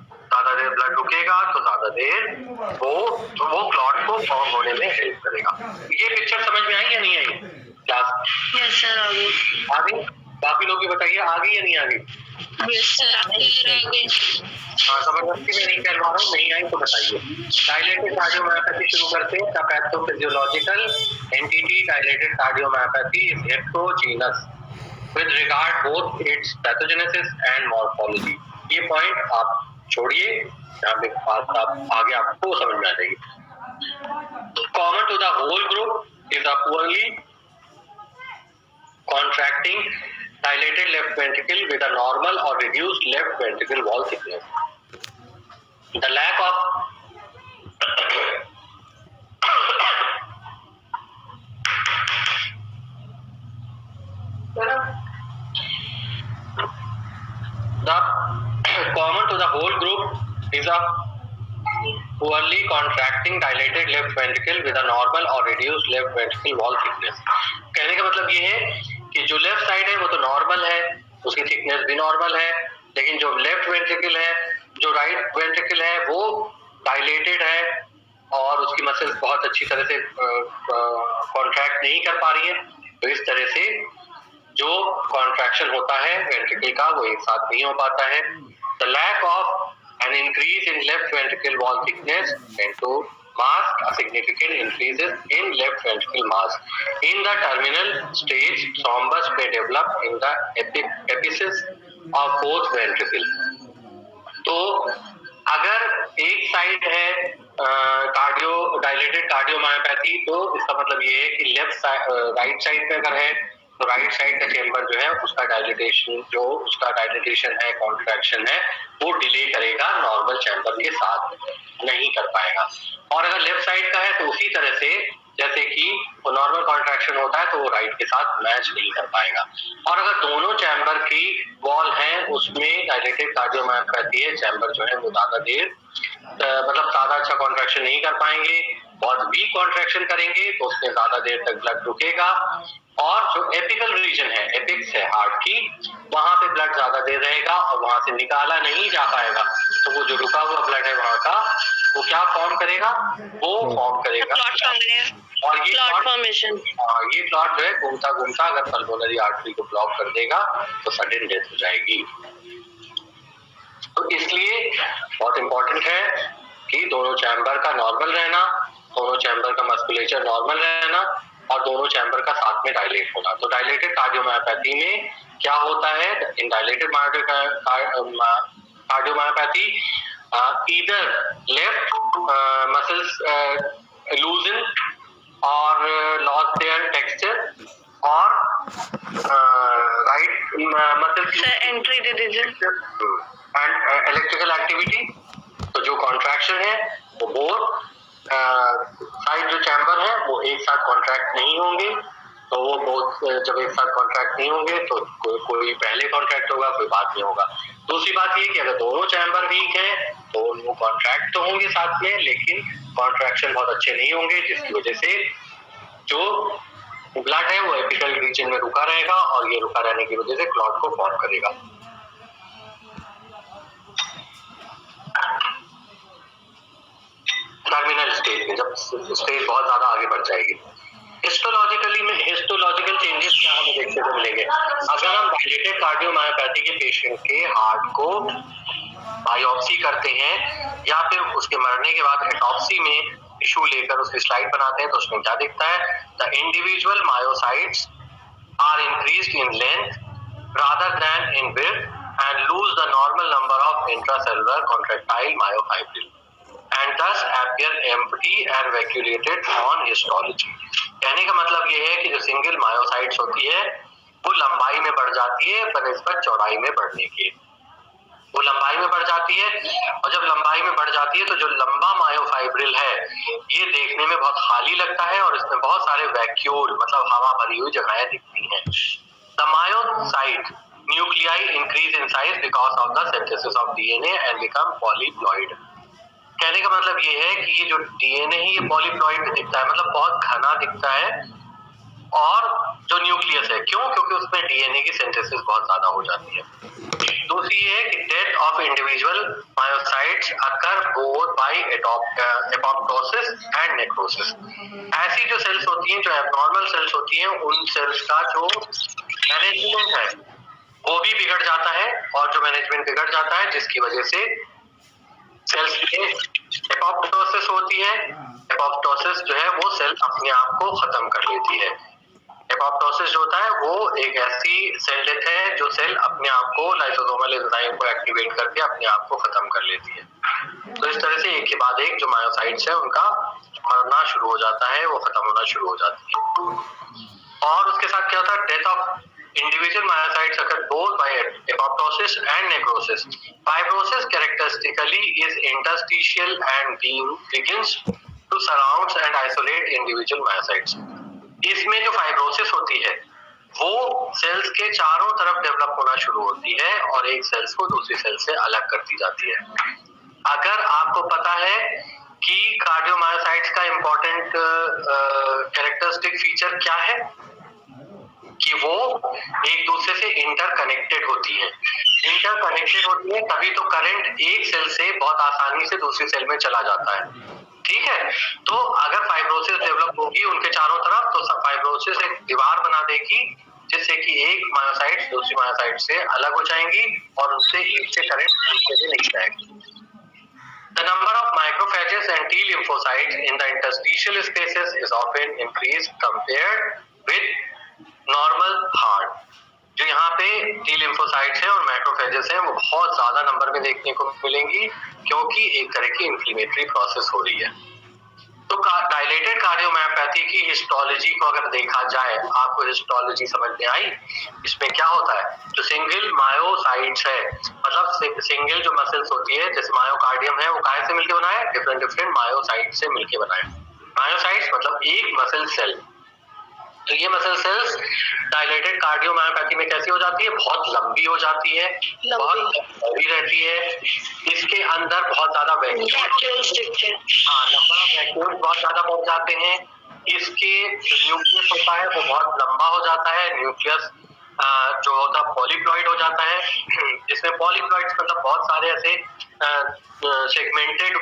Speaker 3: ज्यादा देर ब्लड रुकेगा तो ज्यादा देर वो क्लॉट को फॉर्म होने में हेल्प करेगा। ये पिक्चर समझ में आई या नहीं आई क्लास?
Speaker 4: यस सर,
Speaker 3: आ गई। बाकी लोग भी बताइए आ गई या नहीं आ गई?
Speaker 4: यस सर, आ गई।
Speaker 3: हाँ, जबरदस्ती में नहीं करवा रहा हूँ, नहीं आई तो बताइए। डायलेटेड कार्डियोमायोपैथी शुरू करते हैं। The pathophysiological entity dilated cardiomyopathy is heterogeneous with regard both it's pathogenesis and morphology. ये पॉइंट आप छोड़िए, यहाँ पे बात आप आगे आपको समझ में आ जाएगी। Common to the whole group is a poorly contracting dilated left ventricle with a normal or reduced left ventricle wall thickness. The lack of the common to the whole group is a poorly contracting dilated left ventricle with a normal or reduced left ventricle wall thickness. कहने का मतलब ये है कि जो left side है वो तो नॉर्मल है, उसकी थिकनेस भी नॉर्मल है, लेकिन जो लेफ्ट वेंट्रिकल है, जो राइट वेंट्रिकल है, वो डायलेटेड है और उसकी मसल्स बहुत अच्छी तरह से कॉन्ट्रैक्ट नहीं कर पा रही है। तो इस तरह से जो कॉन्ट्रैक्शन होता है वेंट्रिकल का वो एक साथ नहीं हो पाता है। The lack of an increase in left ventricle wall thickness and to mass, a significant increases in left ventricle mass. In the terminal stage, thrombus may develop in the apices of both ventricle. तो अगर एक side है dilated cardiomyopathy, तो इसका मतलब ये है कि राइट साइड पे अगर है तो राइट साइड का चेंबर जो है उसका डायलिटेशन है, कॉन्ट्रैक्शन है, वो डिले करेगा, नॉर्मल चेंबर के साथ नहीं कर पाएगा। और अगर लेफ्ट साइड का है तो उसी तरह से जैसे कि वो नॉर्मल कॉन्ट्रैक्शन होता है तो वो राइट के साथ मैच नहीं कर पाएगा। और अगर दोनों चैम्बर की वॉल है उसमें डायलेटेड कार्डियोमायोपैथी है, चैम्बर जो है वो ज्यादा देर ज्यादा अच्छा कॉन्ट्रैक्शन नहीं कर पाएंगे, बहुत वीक कॉन्ट्रैक्शन करेंगे तो उसमें ज्यादा देर तक ब्लड रुकेगा। और जो एपिकल रीजन है, एपिक्स है हार्ट की, वहां पे ब्लड ज्यादा देर रहेगा और वहां से निकाला नहीं जा पाएगा, तो वो जो रुका हुआ ब्लड है वहां का वो क्या फॉर्म करेगा, वो फॉर्म करेगा और ये क्लॉट फॉर्मेशन, ये क्लॉट जो है घूमता घूमता अगर पल्मोनरी आर्टरी को ब्लॉक कर देगा तो सडन डेथ हो जाएगी। तो इसलिए बहुत इंपॉर्टेंट है कि दोनों चैम्बर का नॉर्मल रहना, दोनों चैम्बर का मस्कुलेचर नॉर्मल रहना और दोनों चैम्बर का साथ में डायलेट होना। तो डायलेटेड कार्डियोमायोपैथी में क्या होता है, in dilated cardiomyopathy either left muscles loosen or lost their texture or right muscles
Speaker 4: entry division
Speaker 3: and electrical activity। तो जो कॉन्ट्रैक्शन है वो बोथ साइड जो चैम्बर है वो एक साथ कॉन्ट्रैक्ट नहीं होंगे, तो वो बहुत जब एक साथ कॉन्ट्रैक्ट नहीं होंगे तो कोई पहले कॉन्ट्रैक्ट होगा, कोई बाद में होगा। दूसरी बात ये कि अगर दोनों चैम्बर वीक है तो वो कॉन्ट्रैक्ट तो होंगे साथ में, लेकिन कॉन्ट्रैक्शन बहुत अच्छे नहीं होंगे, जिसकी वजह से जो ब्लड है वो एपिकल रीजन में रुका रहेगा और ये रुका रहने की वजह से क्लॉट को फॉर्म करेगा। टर्मिनल स्टेज में जब स्टेज बहुत ज्यादा आगे बढ़ जाएगी, हिस्टोलॉजिकल चेंजेस क्या हमें देखने को मिलेंगे। अगर हम डायलेटेड कार्डियोमायोपैथी के पेशेंट के हार्ट को बायोप्सी करते हैं या फिर उसके मरने के बाद ऑटोप्सी में टिश्यू लेकर उसकी स्लाइड बनाते हैं तो उसमें क्या दिखता है, the individual myocytes are increased in length rather than in width and lose the normal number of intracellular contractile myofibril and thus appear empty and vacuolated on histology। कहने का मतलब ये है कि जो सिंगल मायोसाइट्स होती है वो लंबाई में बढ़ जाती है बनिस्बत चौड़ाई में बढ़ने के, वो लंबाई में बढ़ जाती है और जब लंबाई में बढ़ जाती है तो जो लंबा मायोफाइब्रिल है ये देखने में बहुत खाली लगता है और इसमें बहुत सारे वैक्यूल मतलब हवा भरी हुई जगहें दिखती हैं। The myocyte nuclei increase in size because of the synthesis of DNA and become polyploid. कहने का मतलब ये है कि ये जो डीएनए है ये पॉलीप्लॉइड में दिखता है, मतलब बहुत घना दिखता है, और जो न्यूक्लियस है क्यों, क्योंकि उसमें डीएनए की सिंथेसिस बहुत ज्यादा हो जाती है। दूसरी ये है कि death of individual myocytes occur both by apoptosis and necrosis. ऐसी जो सेल्स होती हैं, जो एब्नॉर्मल सेल्स होती हैं, उन सेल्स का जो मैनेजमेंट है वो भी बिगड़ जाता है, और जो मैनेजमेंट बिगड़ जाता है जिसकी वजह से सेल्स में एपोप्टोसिस होती है। एपोप्टोसिस जो है वो सेल अपने आप को खत्म कर लेती है। एपोप्टोसिस जो होता है वो एक ऐसी सेल डेथ है जो सेल अपने आप को लाइसोसोमल एंजाइम को एक्टिवेट करके अपने आप को खत्म कर लेती है। तो इस तरह से एक के बाद एक जो मायोसाइट्स है उनका मरना शुरू हो जाता है, वो खत्म होना शुरू हो जाती है। और उसके साथ क्या होता है, death of individual myocytes occur both by apoptosis and necrosis। Fibrosis characteristically is interstitial and begins to surround and isolate individual myocytes। इसमें जो फाइब्रोसिस होती है वो सेल्स के चारों तरफ डेवलप होना शुरू होती है और एक सेल्स को दूसरी सेल से अलग करती जाती है। अगर आपको पता है कि कार्डियोमायोसाइट्स का इम्पोर्टेंट कैरेक्टरिस्टिक फीचर क्या है कि वो एक दूसरे से इंटरकनेक्टेड होती है। इंटरकनेक्टेड होती है तभी तो करंट एक सेल से बहुत आसानी से दूसरी सेल में चला जाता है, ठीक है। तो अगर फाइब्रोसिस डेवलप होगी उनके चारों तरफ तो फाइब्रोसिस एक दीवार बना देगी जिससे कि एक मायोसाइट दूसरी मायोसाइट से अलग हो जाएंगी और उनसे एक से करंट दूसरे से नहीं जाएगी। The number of macrophages and T lymphocytes in the interstitial spaces is often increased compared with normal heart. जो यहाँ पे T lymphocytes है और मैक्रोफेजेस है वो बहुत ज्यादा नंबर में देखने को मिलेंगी क्योंकि एक तरह की इन्फ्लेमेटरी प्रोसेस हो रही है। तो डायलेटेड कार्डियोमायोपैथी की हिस्टोलॉजी को अगर देखा जाए, आपको हिस्टोलॉजी समझ में आई? इसमें क्या होता है, जो सिंगल मायोसाइट्स है, मतलब सिंगल जो मसल्स होती है जैसे मायोकार्डियम है वो काहे से मिलके बना है, डिफरेंट मायोसाइट से मिलके बना है। मायोसाइट्स मतलब एक मसल सेल। तो ये मसल सेल्स डायलेटेड कार्डियोमायोपैथी में कैसी हो जाती है, बहुत लंबी हो जाती है, बहुत बड़ी रहती है, इसके अंदर बहुत ज्यादा वैक्यूल्स दिखते हैं, नंबर ऑफ वैक्यूल्स बहुत ज्यादा बढ़ जाते हैं, इसके जो न्यूक्लियस होता है वो बहुत लंबा हो जाता है, न्यूक्लियस जो होता है पॉलीप्लॉइड हो जाता है, जिसमें पॉलीप्लॉइड्स मतलब बहुत सारे ऐसे सेगमेंटेड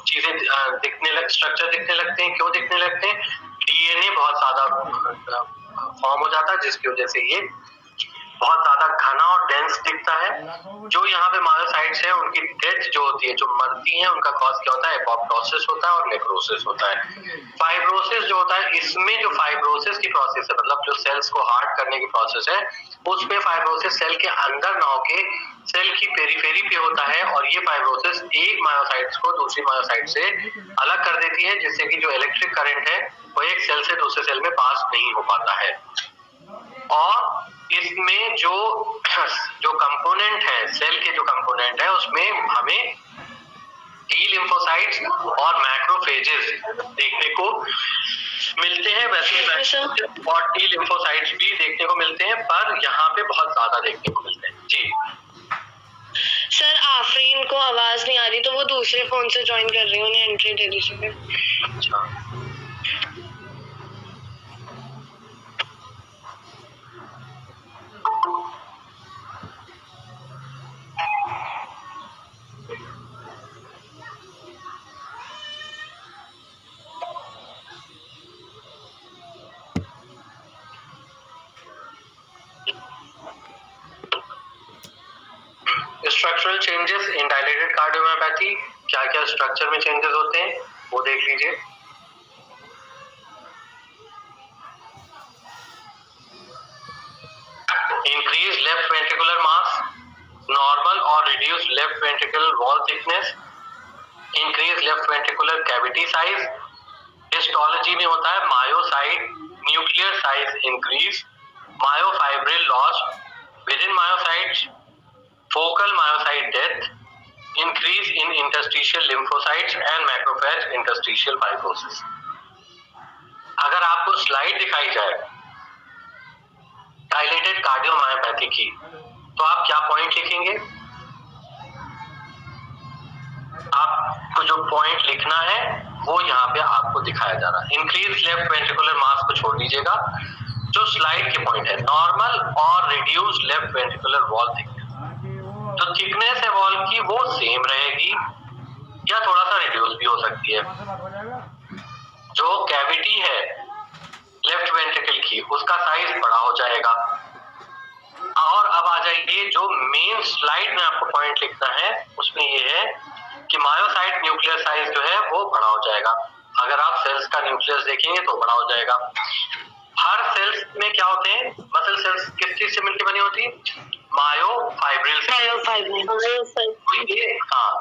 Speaker 3: चीजें स्ट्रक्चर दिखने लगते हैं। क्यों दिखने लगते हैं, डीएनए बहुत ज्यादा फॉर्म हो जाता है जिसकी वजह से ये बहुत ज्यादा घना और डेंस दिखता है। जो यहाँ पे मायोसाइट्स है उनकी डेथ जो होती है, जो मरती हैं, उनका कॉज क्या होता है, एपोप्टोसिस होता है और नेक्रोसिस होता है। फाइब्रोसिस जो होता है, इसमें जो फाइब्रोसिस की प्रोसेस है, मतलब जो सेल्स को हार्ड करने की प्रोसेस है, उसमें फाइब्रोसिस सेल के अंदर ना होके सेल की पेरिफेरी पे होता है और ये फाइब्रोसिस एक मायोसाइट्स को दूसरी मायोसाइट से अलग कर देती है, जिससे कि जो इलेक्ट्रिक करंट है वो एक सेल से दूसरे सेल में पास नहीं हो पाता है। और इसमें जो कंपोनेंट है, सेल के जो कंपोनेंट है, उसमें हमें टी लिम्फोसाइट्स और मैक्रोफेजेस देखने को मिलते हैं। वैसे और टी लिम्फोसाइट्स भी देखने को मिलते हैं, पर यहाँ पे बहुत ज्यादा देखने को मिलते हैं। जी
Speaker 4: सर, आफरीन को आवाज नहीं आ रही तो वो दूसरे फोन से ज्वाइन कर रही हूँ, उन्हें एंट्री दे दीजिए।
Speaker 3: अच्छा, structural changes in dilated cardiomyopathy, क्या क्या स्ट्रक्चर में चेंजेस होते हैं वो देख लीजिए। इंक्रीज लेफ्ट वेंट्रिकुलर मास, नॉर्मल और reduce left ventricle wall thickness, increase left ventricular cavity size. Histology में होता है myocyte nuclear size increase, myofibril loss with in myocytes, focal myocyte death, increase in interstitial lymphocytes and macrophage interstitial fibrosis। अगर आपको slide दिखाई जाए dilated cardiomyopathy की, तो आप क्या पॉइंट लिखेंगे? आपको जो पॉइंट लिखना है वो यहाँ पे आपको दिखाया जा रहा है। इंक्रीज लेफ्ट वेंट्रिकुलर मास को छोड़ दीजिएगा, जो स्लाइड के पॉइंट है नॉर्मल और reduce left ventricular wall thickness. तो थिकनेस है वॉल की वो सेम रहेगी या थोड़ा सा रिड्यूस भी हो सकती है। जो कैविटी है लेफ्ट वेंट्रिकल की, उसका साइज बड़ा हो जाएगा। और अब आ जाइए, जो मेन स्लाइड में आपको पॉइंट लिखना है उसमें ये है कि मायोसाइट न्यूक्लियर साइज जो है वो बड़ा हो जाएगा। अगर आप सेल्स का न्यूक्लियस देखेंगे तो बड़ा हो जाएगा। हर सेल्स में क्या होते हैं, मसल सेल्स किस चीज से मिलकर बनी होती है, मायोफाइब्रिल्स।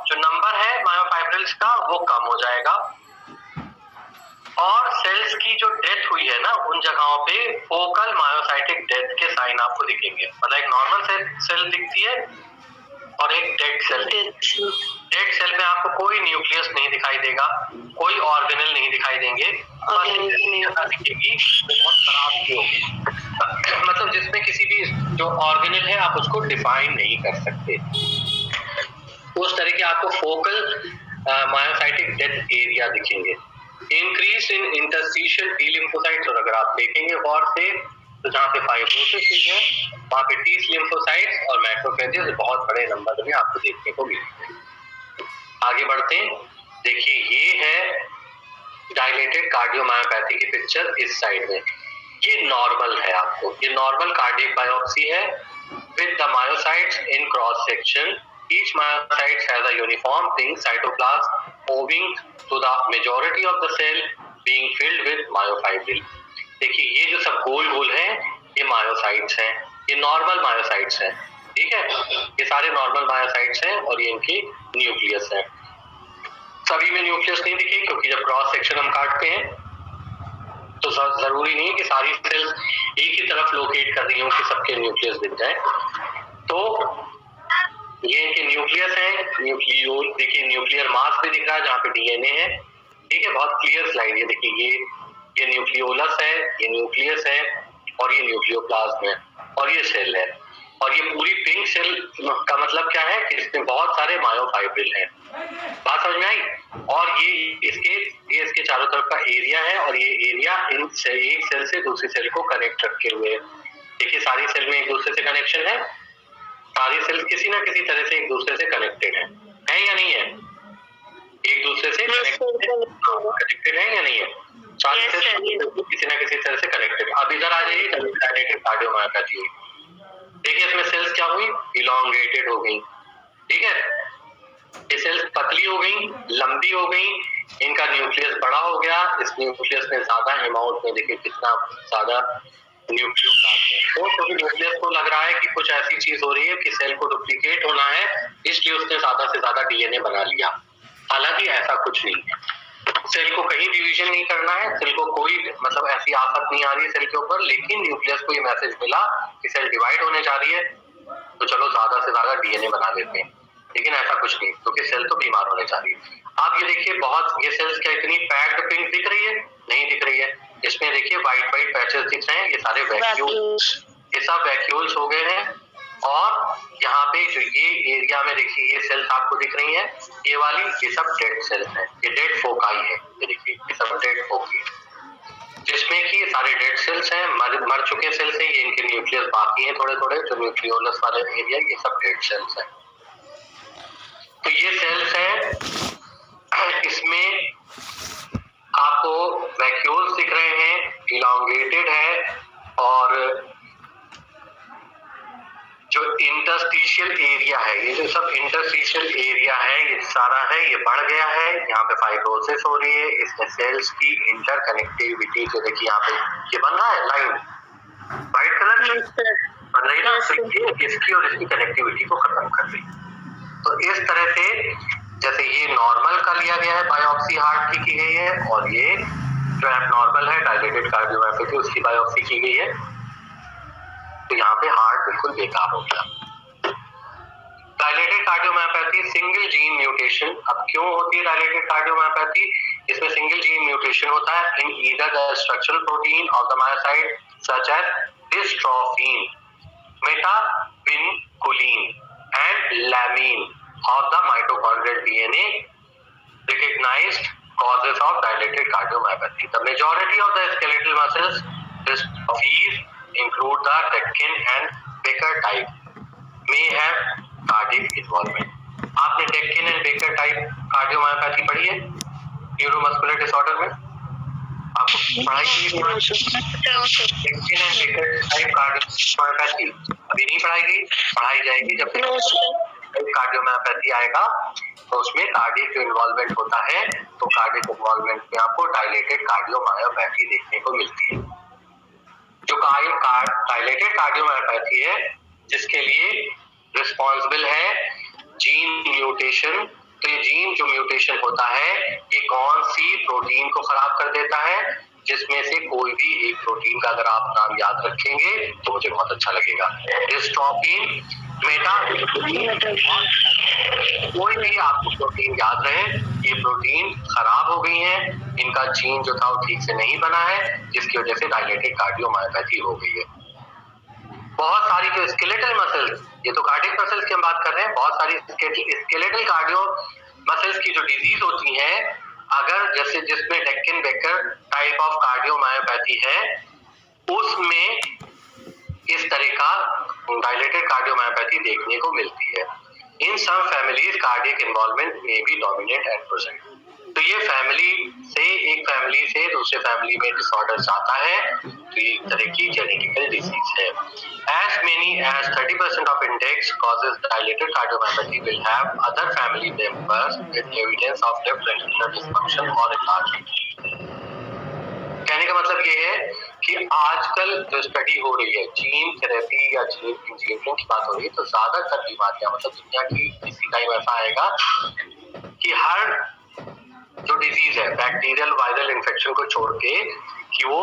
Speaker 3: जो नंबर है मायोफाइब्रिल्स का वो कम हो जाएगा और सेल्स की जो डेथ हुई है ना, उन जगहों पे फोकल मायोसाइटिक डेथ के साइन आपको दिखेंगे। मतलब एक नॉर्मल सेल दिखती है और एक डेड सेल। डेड सेल में आपको कोई न्यूक्लियस नहीं दिखाई देगा, कोई ऑर्गेनेल नहीं दिखाई देंगे, दिखेगी बहुत खराब की होगी। मतलब जिसमें किसी भी जो ऑर्गेनेल है आप उसको डिफाइन नहीं कर सकते। उस तरह के आपको फोकल मायोसाइटिक डेथ एरिया दिखेंगे। Increase in interstitial T lymphocytes, और अगर आप देखेंगे गौर से तो जहाँ पे फाइब्रोसिस हुई है वहाँ पे टी लिम्फोसाइट्स और मैक्रोफेजेस बहुत बड़े नंबर में आपको देखने को मिलेंगे। आगे बढ़ते हैं, देखिए ये है डायलेटेड कार्डियोमायोपैथी की पिक्चर इस साइड में। ये नॉर्मल है, आपको ये नॉर्मल कार्डियक बायोप्सी है with the myocytes in cross section Each myocyte has a uniform pink cytoplasm owing to the majority of the cell being filled with myofibril. देखिए ये जो सब गोल गोल हैं ये मायोसाइट्स हैं, ये नॉर्मल मायोसाइट्स हैं, ठीक है, ये सारे नॉर्मल मायोसाइट्स हैं और ये इनकी न्यूक्लियस है। सभी में न्यूक्लियस नहीं दिखे क्योंकि जब क्रॉस सेक्शन हम काटते हैं तो जरूरी नहीं कि सारी सेल्स एक ही तरफ लोकेट कर रही हो कि सबके न्यूक्लियस दिख जाए। तो ये इनके न्यूक्लियस है, न्यूक्लियोल देखिए, न्यूक्लियर मास भी दिख रहा है जहाँ पे डीएनए है, ठीक है, बहुत क्लियर स्लाइड। ये देखिए ये न्यूक्लियोलस है, ये न्यूक्लियस है और ये न्यूक्लियोप्लाज्म है और ये सेल है। और ये पूरी पिंक सेल का मतलब क्या है कि इसमें बहुत सारे मायोफाइब्रिल हैं। बात समझ में आई? और ये इसके चारों तरफ का एरिया है और ये एरिया एक सेल से दूसरी सेल को कनेक्ट रखे हुए है। देखिए सारी सेल में एक दूसरे से कनेक्शन है, सारी सेल किसी ना किसी तरह से एक दूसरे से कनेक्टेड है या नहीं है? एक दूसरे से कनेक्टेड है या नहीं है? सारी सेल किसी ना किसी तरह से कनेक्टेड। अब इधर आ जाइए, डायलेटेड कार्डियोमायोपैथी। देखिए इसमें सेल्स क्या हुई, इलॉन्गेटेड हो गई, ठीक है, ये सेल्स पतली हो गई, लंबी हो गई, इनका न्यूक्लियस बड़ा हो गया, इस न्यूक्लियस में ज्यादा अमाउंट में देखिए कितना ज्यादा न्यूक्लियोप्लाज्म है। तो न्यूक्लियस को लग रहा है कि कुछ ऐसी चीज हो रही है कि सेल को डुप्लीकेट होना है, इसलिए उसने ज्यादा से ज्यादा डीएनए बना लिया। हालांकि ऐसा कुछ नहीं है, सेल को कहीं डिवीजन नहीं करना है, सेल को कोई मतलब ऐसी आफत नहीं आ रही है सेल के ऊपर, लेकिन न्यूक्लियस को ये मैसेज मिला कि सेल डिवाइड होने जा रही है तो चलो ज्यादा से ज्यादा डीएनए बना देते हैं। लेकिन ऐसा कुछ नहीं, क्योंकि सेल तो बीमार होने जा रही है। आप ये देखिए बहुत ये सेल्स क्या इतनी पैक्ड पिंक दिख रही है? नहीं दिख रही है। इसमें देखिए व्हाइट व्हाइट पैचेस दिख रहे हैं, ये सारे वैक्यूल्स, ये सब वैक्यूल्स हो गए हैं। और यहाँ पे जो ये एरिया में देखिए ये सेल्स आपको दिख रही हैं, ये वाली, ये सब डेड सेल्स हैं, ये डेड फोकाई है, ये देखिए ये सब डेड फोकी, जिसमें कि सारे डेड सेल्स हैं, मर चुके सेल्स हैं, ये इनके न्यूक्लियस बाकी हैं थोड़े थोड़े, जो न्यूक्लियोलस वाले एरिया, ये सब डेड सेल्स हैं। तो ये सेल्स हैं, इसमें आपको वैक्यूल्स दिख रहे हैं, इलॉन्गेटेड है, और जो इंटरस्टिशियल एरिया है, ये जो सब इंटरस्टिशियल एरिया है ये सारा है, ये बढ़ गया है, यहाँ पे फाइब्रोसिस हो रही है, इसमें सेल्स की इंटरकनेक्टिविटी जो देखिए यहाँ पे ये बन रहा है लाइन व्हाइट कलर की बन रही है, तो ये इसकी और इसकी कनेक्टिविटी को खत्म कर रही। तो इस तरह से जैसे ये नॉर्मल का लिया गया है, बायोप्सी हार्ट की गई है, और ये जो एबनॉर्मल है डायलेटेड कार्डियोमायोपैथी उसकी बायोप्सी की गई है, तो यहाँ पे हार्ट बिल्कुल बेकार हो गया। Dilated cardiomyopathy single gene mutation. अब क्यों होती है डायलेटेड कार्डियोमायोपैथी? इसमें सिंगल जीन म्यूटेशन होता है in either the structural protein of the myocyte such as dystrophin, metavinculin and lamin of the mitochondrial DNA recognized causes of dilated cardiomyopathy. The majority of the skeletal muscles dystrophies include the Deccan and Becker type may have cardiac involvement. आपने Deccan and Becker type cardiomyopathy पढ़ी है neuromuscular disorder में? आपको पढ़ाई की Deccan and Becker type cardiomyopathy अभी नहीं पढ़ाई गई, पढ़ाई जाएगी जब कार्डियोमायोपैथी आएगा तो उसमें कार्डियक इन्वॉल्वमेंट होता है, तो कार्डियक इन्वॉल्वमेंट में आपको डायलेटेड कार्डियोमायोपैथी देखने को मिलती है। जो डायलेटेड कार्डियोमायोपैथी है जिसके लिए रिस्पॉन्सिबल है जीन म्यूटेशन, तो ये जीन जो म्यूटेशन होता है ये कौन सी प्रोटीन को खराब कर देता है, जिसमें से कोई भी एक प्रोटीन का अगर आप नाम याद रखेंगे तो मुझे बहुत अच्छा लगेगा। डिस्ट्रोफिन, कोई भी आपको प्रोटीन याद रहे, ये प्रोटीन खराब हो गई हैं, इनका जीन जो था वो ठीक से नहीं बना है, जिसकी वजह से डायलेटेड कार्डियोमायोपैथी हो गई है। बहुत सारी जो स्केलेटल मसल्स, ये तो कार्डियक मसल्स की हम बात कर रहे हैं, बहुत सारी स्केलेटल कार्डियो मसल्स की जो डिजीज होती हैं, अगर जैसे जिसमें Deccan baker type of cardiomyopathy है उसमें इस तरह का डायलेटेड कार्डियोमायोपैथी देखने को मिलती है। इन सम फैमिलीज कार्डियक इन्वॉल्वमेंट में बी डोमिनेट एंड प्रेजेंट। तो ये एक फैमिली से दूसरे फैमिली में डिसऑर्डर जाता है, तो ये एक तरह की जेनेटिकल डिजीज है। As many as 30% of index causes dilated cardiomyopathy will have other family members with evidence of left ventricular dysfunction or enlargement। कहने का मतलब ये है कि आजकल जो स्टडी हो रही है जीन थेरेपी या जीन इंजीनियरिंग की बात हो रही है, तो ज्यादातर बीमारियां मतलब दुनिया की किसी टाइम ऐसा आएगा कि हर जो डिजीज है बैक्टीरियल वायरल इन्फेक्शन को छोड़ के कि वो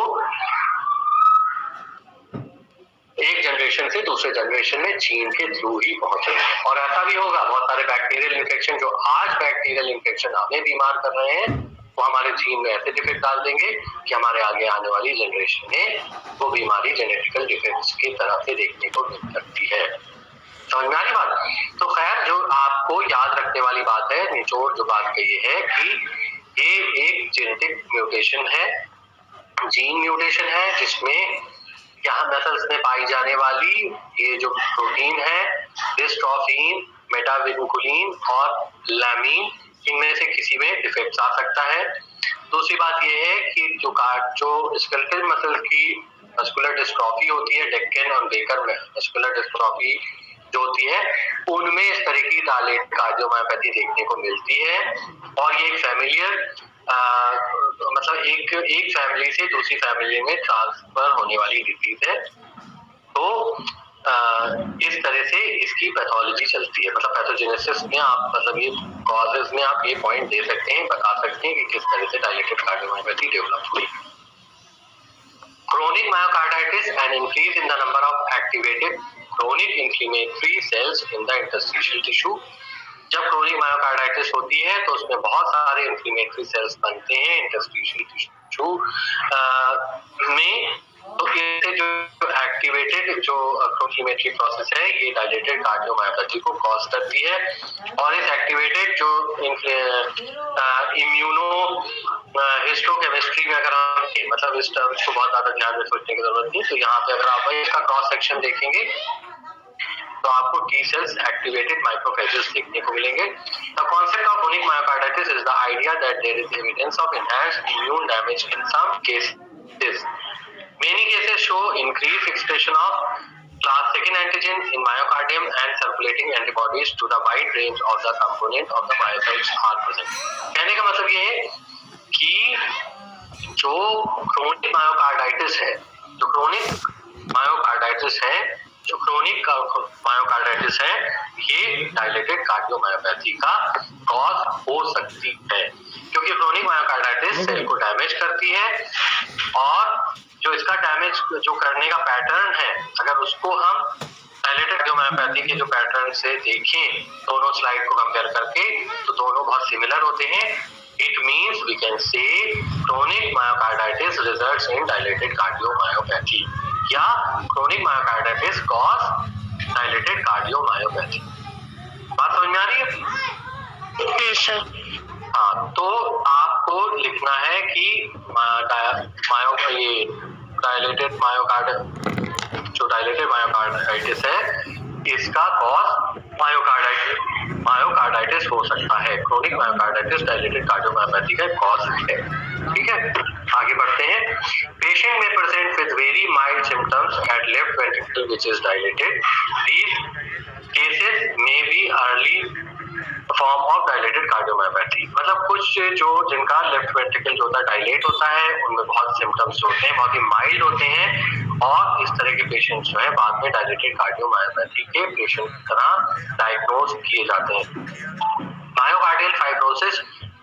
Speaker 3: एक जनरेशन से दूसरे जनरेशन में जीन के थ्रू ही पहुंचे। और ऐसा भी होगा, बहुत सारे बैक्टीरियल इन्फेक्शन जो आज बैक्टीरियल इन्फेक्शन हमें बीमार कर रहे हैं वो हमारे जीन में ऐसे डिफेक्ट डाल देंगे कि हमारे आगे आने वाली जनरेशन में वो बीमारी जेनेटिकल डिफेक्ट्स की तरह से देखने को मिल सकती है। समझ में आ रही बात? तो खैर, जो आपको याद रखने वाली बात है, निचोड़ जो बात कही है कि ये एक जेनेटिक म्यूटेशन है, जीन म्यूटेशन है, जिसमें यहाँ मसल्स में पाई जाने वाली ये जो प्रोटीन है डिस्ट्रोफिन, मेटाविंकुलिन और लैमिन, इनमें से किसी में डिफेक्ट आ सकता है। दूसरी बात ये है कि जो स्केलेटल मसल की मस्कुलर डिस्ट्रॉफी होती है, डेक्कन और बेकर मस्कुलर डिस्ट्रॉफी जो होती है, उनमें इस तरह की डायलेटेड कार्डियोमायोपैथी देखने को मिलती है। और ये एक फैमिलियर मतलब एक फैमिली से दूसरी फैमिली में ट्रांसफर होने वाली डिजीज है। तो इस तरह से इसकी पैथोलॉजी चलती है, मतलब पैथोजेनेसिस में आप मतलब ये कॉजेज में आप ये पॉइंट दे सकते हैं, बता सकते हैं कि किस तरह से डायलेटेड कार्डियोमायोपैथी डेवलप हुई। Chronic myocarditis, an increase in the number of activated chronic inflammatory cells in the interstitial tissue। जब क्रोनिक मायोकार्डाइटिस होती है तो उसमें बहुत सारे इन्फ्लेमेटरी सेल्स बनते हैं इंटरस्टिशियल टिश्यू में। तो इससे जो एक्टिवेटेड जो इन्फ्लेमेटरी प्रोसेस है ये डायलेटेड कार्डियोमायोपैथी को कॉज करती है। और इस एक्टिवेटेड जो इम्यूनो हिस्टोकेमिस्ट्री में अगर हम मतलब इस टर्म्स को बहुत ज्यादा ध्यान में सोचने की जरूरत नहीं, तो यहाँ पे अगर आप इसका क्रॉस सेक्शन देखेंगे तो आपको टी सेल्स एक्टिवेटेड माइक्रोफेजेस देखने को मिलेंगे। The concept of chronic myocarditis is the idea that there is evidence of enhanced immune damage in some cases. Many cases show increased expression of class II antigen in myocardium and circulating antibodies to the wide range of the component of the myocytes are present। कहने का मतलब ये है कि जो chronic myocarditis है, जो chronic myocarditis है, ये डायलेटेड कार्डियोमायोपैथी का कॉज हो सकती है, क्योंकि क्रोनिक मायोकार्डाइटिस सेल को डैमेज करती है। और जो इसका डैमेज जो करने का पैटर्न है, अगर उसको हम डायलेटेड कार्डियोमायोपैथी के जो पैटर्न से देखें दोनों स्लाइड को कंपेयर करके, तो दोनों बहुत सिमिलर होते हैं। It means we can say chronic myocarditis results in dilated cardiomyopathy या chronic myocarditis cause dilated cardiomyopathy। बात समझ में आ रही है?
Speaker 4: Yes sir।
Speaker 3: हाँ, तो आपको लिखना है कि डायलेटेड मायोकार्डाइटिस है, इसका कॉज मायोकार्डाइटिस हो सकता है। क्रोनिक मायोकार्डाइटिस डायलेटेड कार्डियोमायोपैथी का कॉज है। ठीक है, आगे बढ़ते हैं। पेशेंट में present with very mild symptoms at left ventricle which is dilated. These cases may be early form of dilated cardiomyopathy. मतलब कुछ जो जिनका लेफ्ट वेंट्रिकल जो होता है डायलेट होता है, उनमें बहुत सिम्टम्स होते हैं, बहुत ही माइल्ड होते हैं, और इस तरह के पेशेंट्स जो है बाद में डायलेटेड कार्डियोमायोपैथी के पेशेंट की तरह डायग्नोज किए जाते हैं। Myocardial fibrosis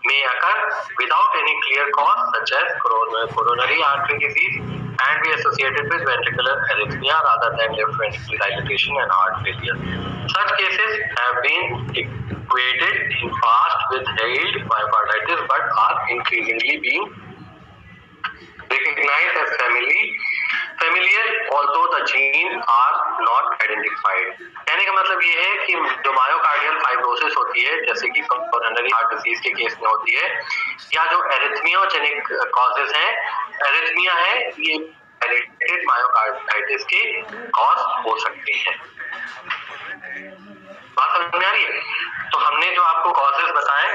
Speaker 3: may occur without any clear cause such as coronary artery disease and be associated with ventricular arrhythmia rather than left ventricular dilatation and heart failure. Such cases have been equated in past with hailed myocarditis but are increasingly being recognized as familiar although the genes are not identified। कहने का मतलब ये है कि जो myocardial fibrosis होती है, जैसे कि कोरोनरी हार्ट डिजीज के केस में होती है, या जो एरिथमियोजेनिक कॉजेज हैं, एरिथमिया है, ये डायलेटेड मायोकार्डाइटिस के कॉज हो सकते हैं। बात समझ में आ रही है? तो हमने जो आपको कॉजेज बताए,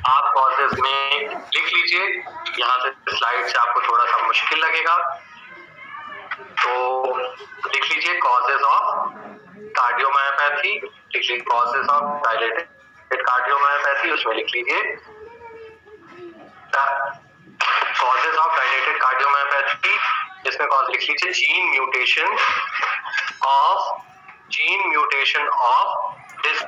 Speaker 3: आप कॉजेज में लिख लीजिए। यहाँ से स्लाइड से आपको थोड़ा सा मुश्किल लगेगा, तो लिख लीजिए कॉजेज ऑफ कार्डियोमायोपैथी, लिख लीजिए कॉजेज ऑफ डायलेटेड कार्डियोमायोपैथी, उसमें लिख लीजिए कॉजेज ऑफ डायलेटेड कार्डियोमायोपैथी, इसमें कॉज लिख लीजिए gene mutation of this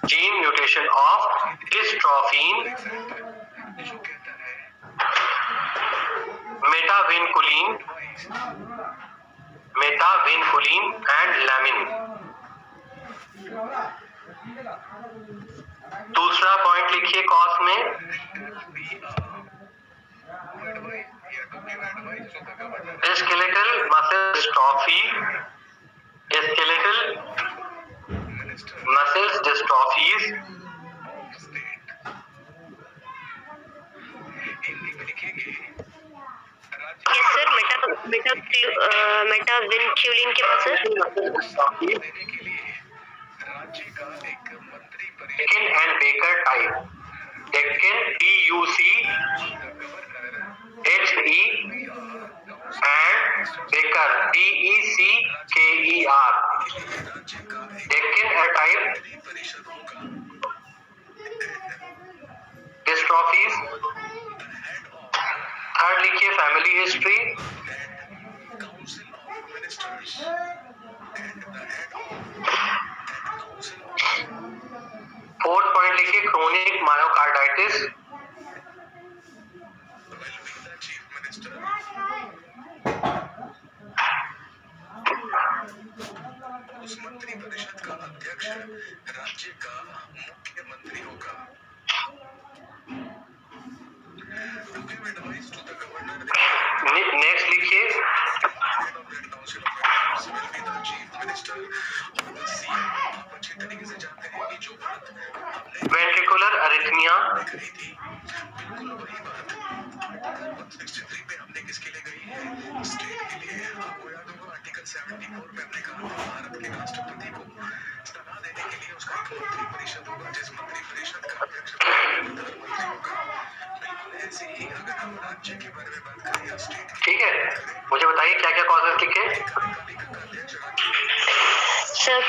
Speaker 4: gene mutation of dystrophin, metavinculin and lamin. दूसरा पॉइंट लिखिए कॉज में, skeletal muscle dystrophies, yes sir. Metavinculin के पास है।
Speaker 3: Duchenne and Becker type, Duchenne DUCHE and Becker BECKER, Deccan type dystrophies। Third लिखिए family history, fourth point लिखिए chronic myocarditis,
Speaker 5: उस मंत्री परिषद का अध्यक्ष राज्य का मुख्यमंत्री होगा।
Speaker 3: नेक्स्ट लिखिए
Speaker 5: अच्छी तरीके से जानते हैं कि जो बात
Speaker 3: वेंट्रिकुलर अरिथमिया,
Speaker 5: बिल्कुल वही बात 163 में हमने किसके लिए गई है, स्टेट के लिए। आपको याद होगा आर्टिकल 74 में हमने कहा भारत के राष्ट्रपति को सलाह देने के लिए उसका एक मंत्री परिषद होगा, जिस मंत्री परिषद का अध्यक्ष प्रधानमंत्री होगा। बिल्कुल ऐसे ही अगर हम राज्य के बारे में बात करें या स्टेट,
Speaker 3: ठीक है। मुझे बताइए क्या क्या कॉजेज लिखे।
Speaker 4: Sir,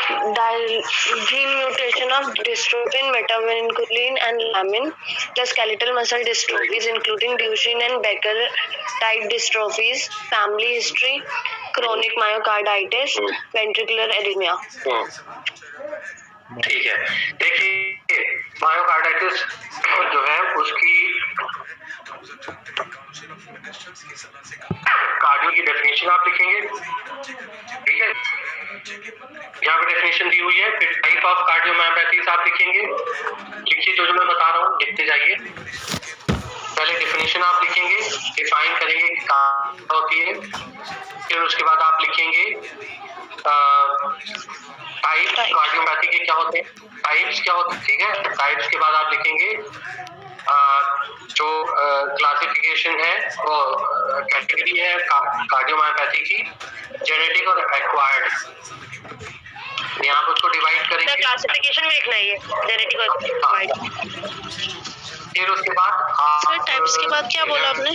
Speaker 4: gene mutation of dystrophin, metavinculin and lamin, the skeletal muscle dystrophies including Duchenne and Becker type dystrophies, family history, chronic myocarditis, ventricular arrhythmia।
Speaker 3: ठीक है, देखिए मायोकार्डाइटिस जो है उसकी कार्डियो की डेफिनेशन आप लिखेंगे, ठीक है, यहाँ पे डेफिनेशन दी हुई है। फिर टाइप ऑफ कार्डियोमायोपैथीज आप लिखेंगे, लिखिए जो मैं बता रहा हूँ लिखते जाइए। पहले डेफिनेशन आप लिखेंगे, डिफाइन करेंगे क्या होती है, फिर उसके बाद आप लिखेंगे टाइप्स कार्डियोपैथी के क्या होते हैं, टाइप्स क्या होते हैं, ठीक है। टाइप्स के बाद आप लिखेंगे जो क्लासिफिकेशन है वो कैटेगरी है कार्डियोमायोपैथी की, जेनेटिक और एक्वायर्ड। यहाँ पर उसको डिवाइड करेंगे,
Speaker 4: क्लासिफिकेशन में लिखना है जेनेटिक और एक्वायर्ड।
Speaker 3: फिर उसके बाद
Speaker 4: सर टाइप्स के बाद क्या बोला आपने,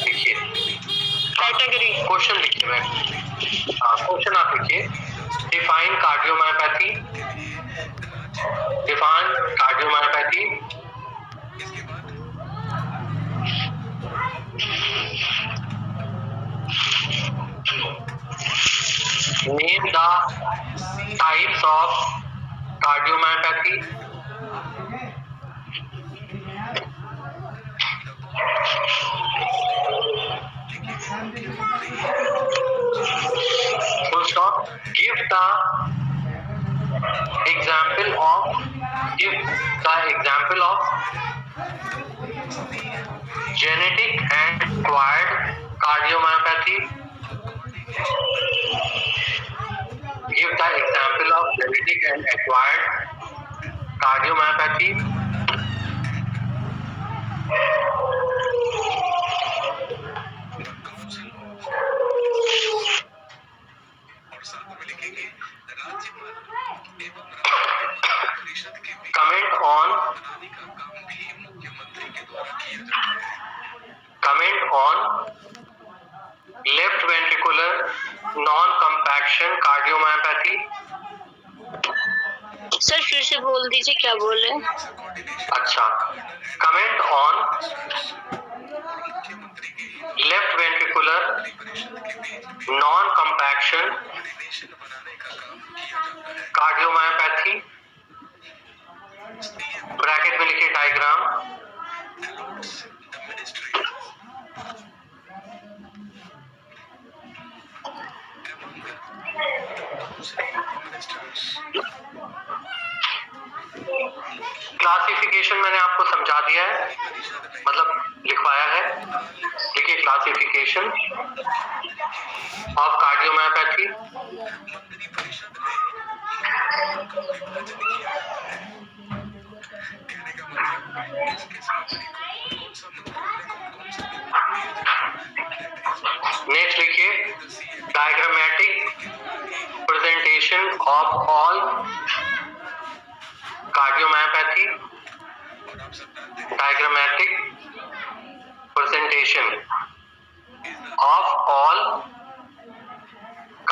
Speaker 3: लिखिए
Speaker 4: कैटेगरी,
Speaker 3: क्वेश्चन लिखिए, मैं क्वेश्चन आप लिखिए। Define cardiomyopathy, define cardiomyopathy, name the types of cardiomyopathy, full stop, give the example of genetic and acquired cardiomyopathy, give the example of genetic and acquired cardiomyopathy, compaction, cardiomyopathy.
Speaker 4: Sir फिर से बोल दीजिए क्या बोल रहे हैं.
Speaker 3: अच्छा, comment on left ventricular non-compaction, cardiomyopathy. Bracket में लिखिए डायग्राम. क्लासिफिकेशन मैंने आपको समझा दिया है, मतलब लिखवाया है. देखिए क्लासिफिकेशन ऑफ कार्डियोमायोपैथी. नेक्स्ट लिखिए diagrammatic presentation of all cardiomyopathy. Diagrammatic presentation of all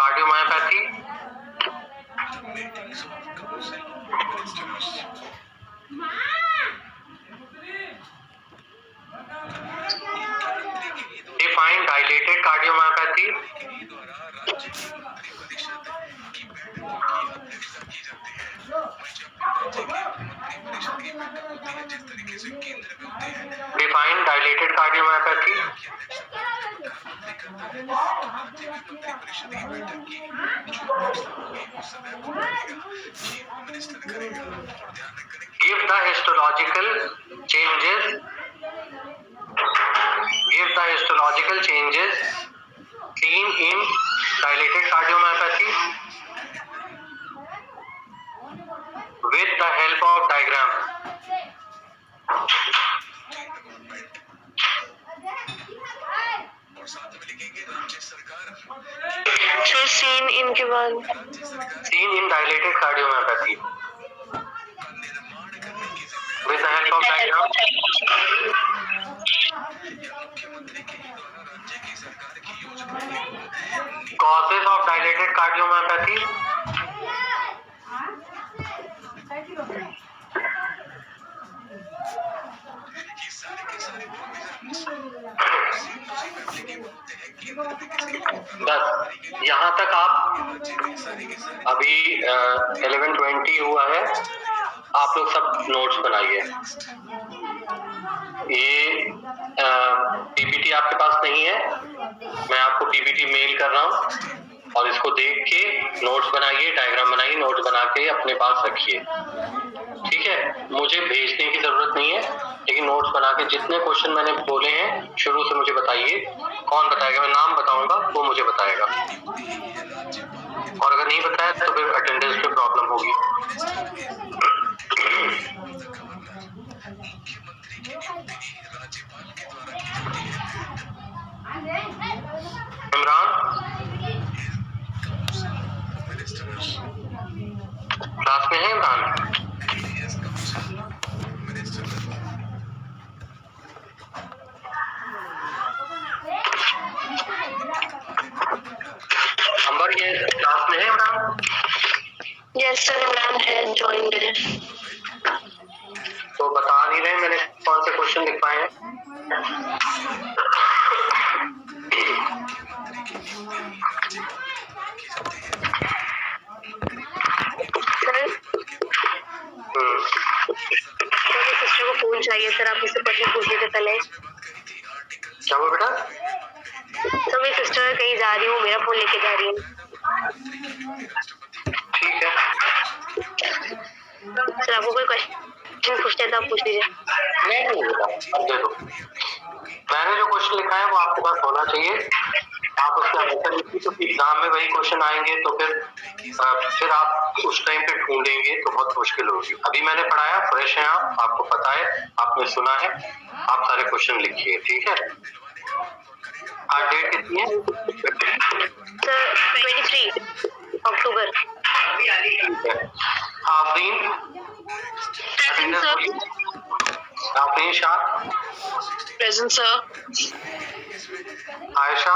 Speaker 3: cardiomyopathy. Define dilated cardiomyopathy. Define dilated cardiomyopathy. Give the histological changes. Give the histological changes seen in dilated cardiomyopathy with the help of diagram.
Speaker 4: Sir seen इनके बाद
Speaker 3: Seen in dilated cardiomyopathy with the help of diagram. Causes of dilated cardiomyopathy. बस यहाँ तक आप अभी 11:20 हुआ है. आप लोग सब नोट्स बनाइए. ये पीपीटी आपके पास नहीं है, मैं आपको पीपीटी मेल कर रहा हूँ और इसको देख के नोट्स बनाइए, डायग्राम बनाइए, नोट्स बना के अपने पास रखिए. ठीक है, मुझे भेजने की जरूरत नहीं है, लेकिन नोट्स बना के जितने क्वेश्चन मैंने बोले हैं शुरू से मुझे बताइए. कौन बताएगा? मैं नाम बताऊंगा, वो मुझे बताएगा. और अगर नहीं बताया तो फिर अटेंडेंस पे प्रॉब्लम होगी. इमरान क्लास में है? इमरान अंबर ये क्लास में है? इमरान
Speaker 4: यस सर इमरान है, ज्वाइन है.
Speaker 3: तो बता नहीं रहे मैंने कौन से क्वेश्चन लिखवाए हैं.
Speaker 4: सिस्टर को फोन चाहिए सर, आप इससे क्वेश्चन पूछ लीजिए पहले.
Speaker 3: क्या हुआ बेटा?
Speaker 4: तो मेरी सिस्टर कहीं जा रही हूँ, मेरा फोन लेके जा रही हूँ.
Speaker 3: ठीक है.
Speaker 4: सर आपको कोई क्वेश्चन पूछते हैं तो आप पूछ लीजिए.
Speaker 3: नहीं बेटा, अब दे दो. मैंने जो क्वेश्चन लिखा है वो आपके पास होना चाहिए. आप उसका आंसर लिखिए तो एग्जाम में वही क्वेश्चन आएंगे तो फिर आप उस टाइम पे ढूंढेंगे तो बहुत मुश्किल होगी. अभी मैंने पढ़ाया, फ्रेश है आप, आपको पता है, आपने सुना है, आप सारे क्वेश्चन लिखिए. ठीक है. आज डेट कितनी है?
Speaker 4: Sir 23 October.
Speaker 3: Afreen
Speaker 4: sir.
Speaker 3: Afreen Shah,
Speaker 4: present sir.
Speaker 3: Ayesha,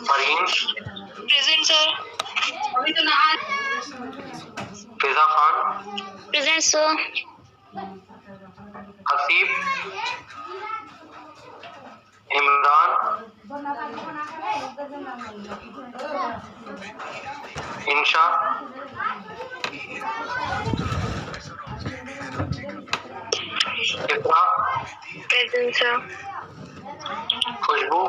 Speaker 3: Fareen,
Speaker 4: Present, sir.
Speaker 3: Fiza Khan,
Speaker 4: Present, sir.
Speaker 3: Haseeb, Imran, Insha, Ifra,
Speaker 4: Present, sir.
Speaker 3: खुशबू,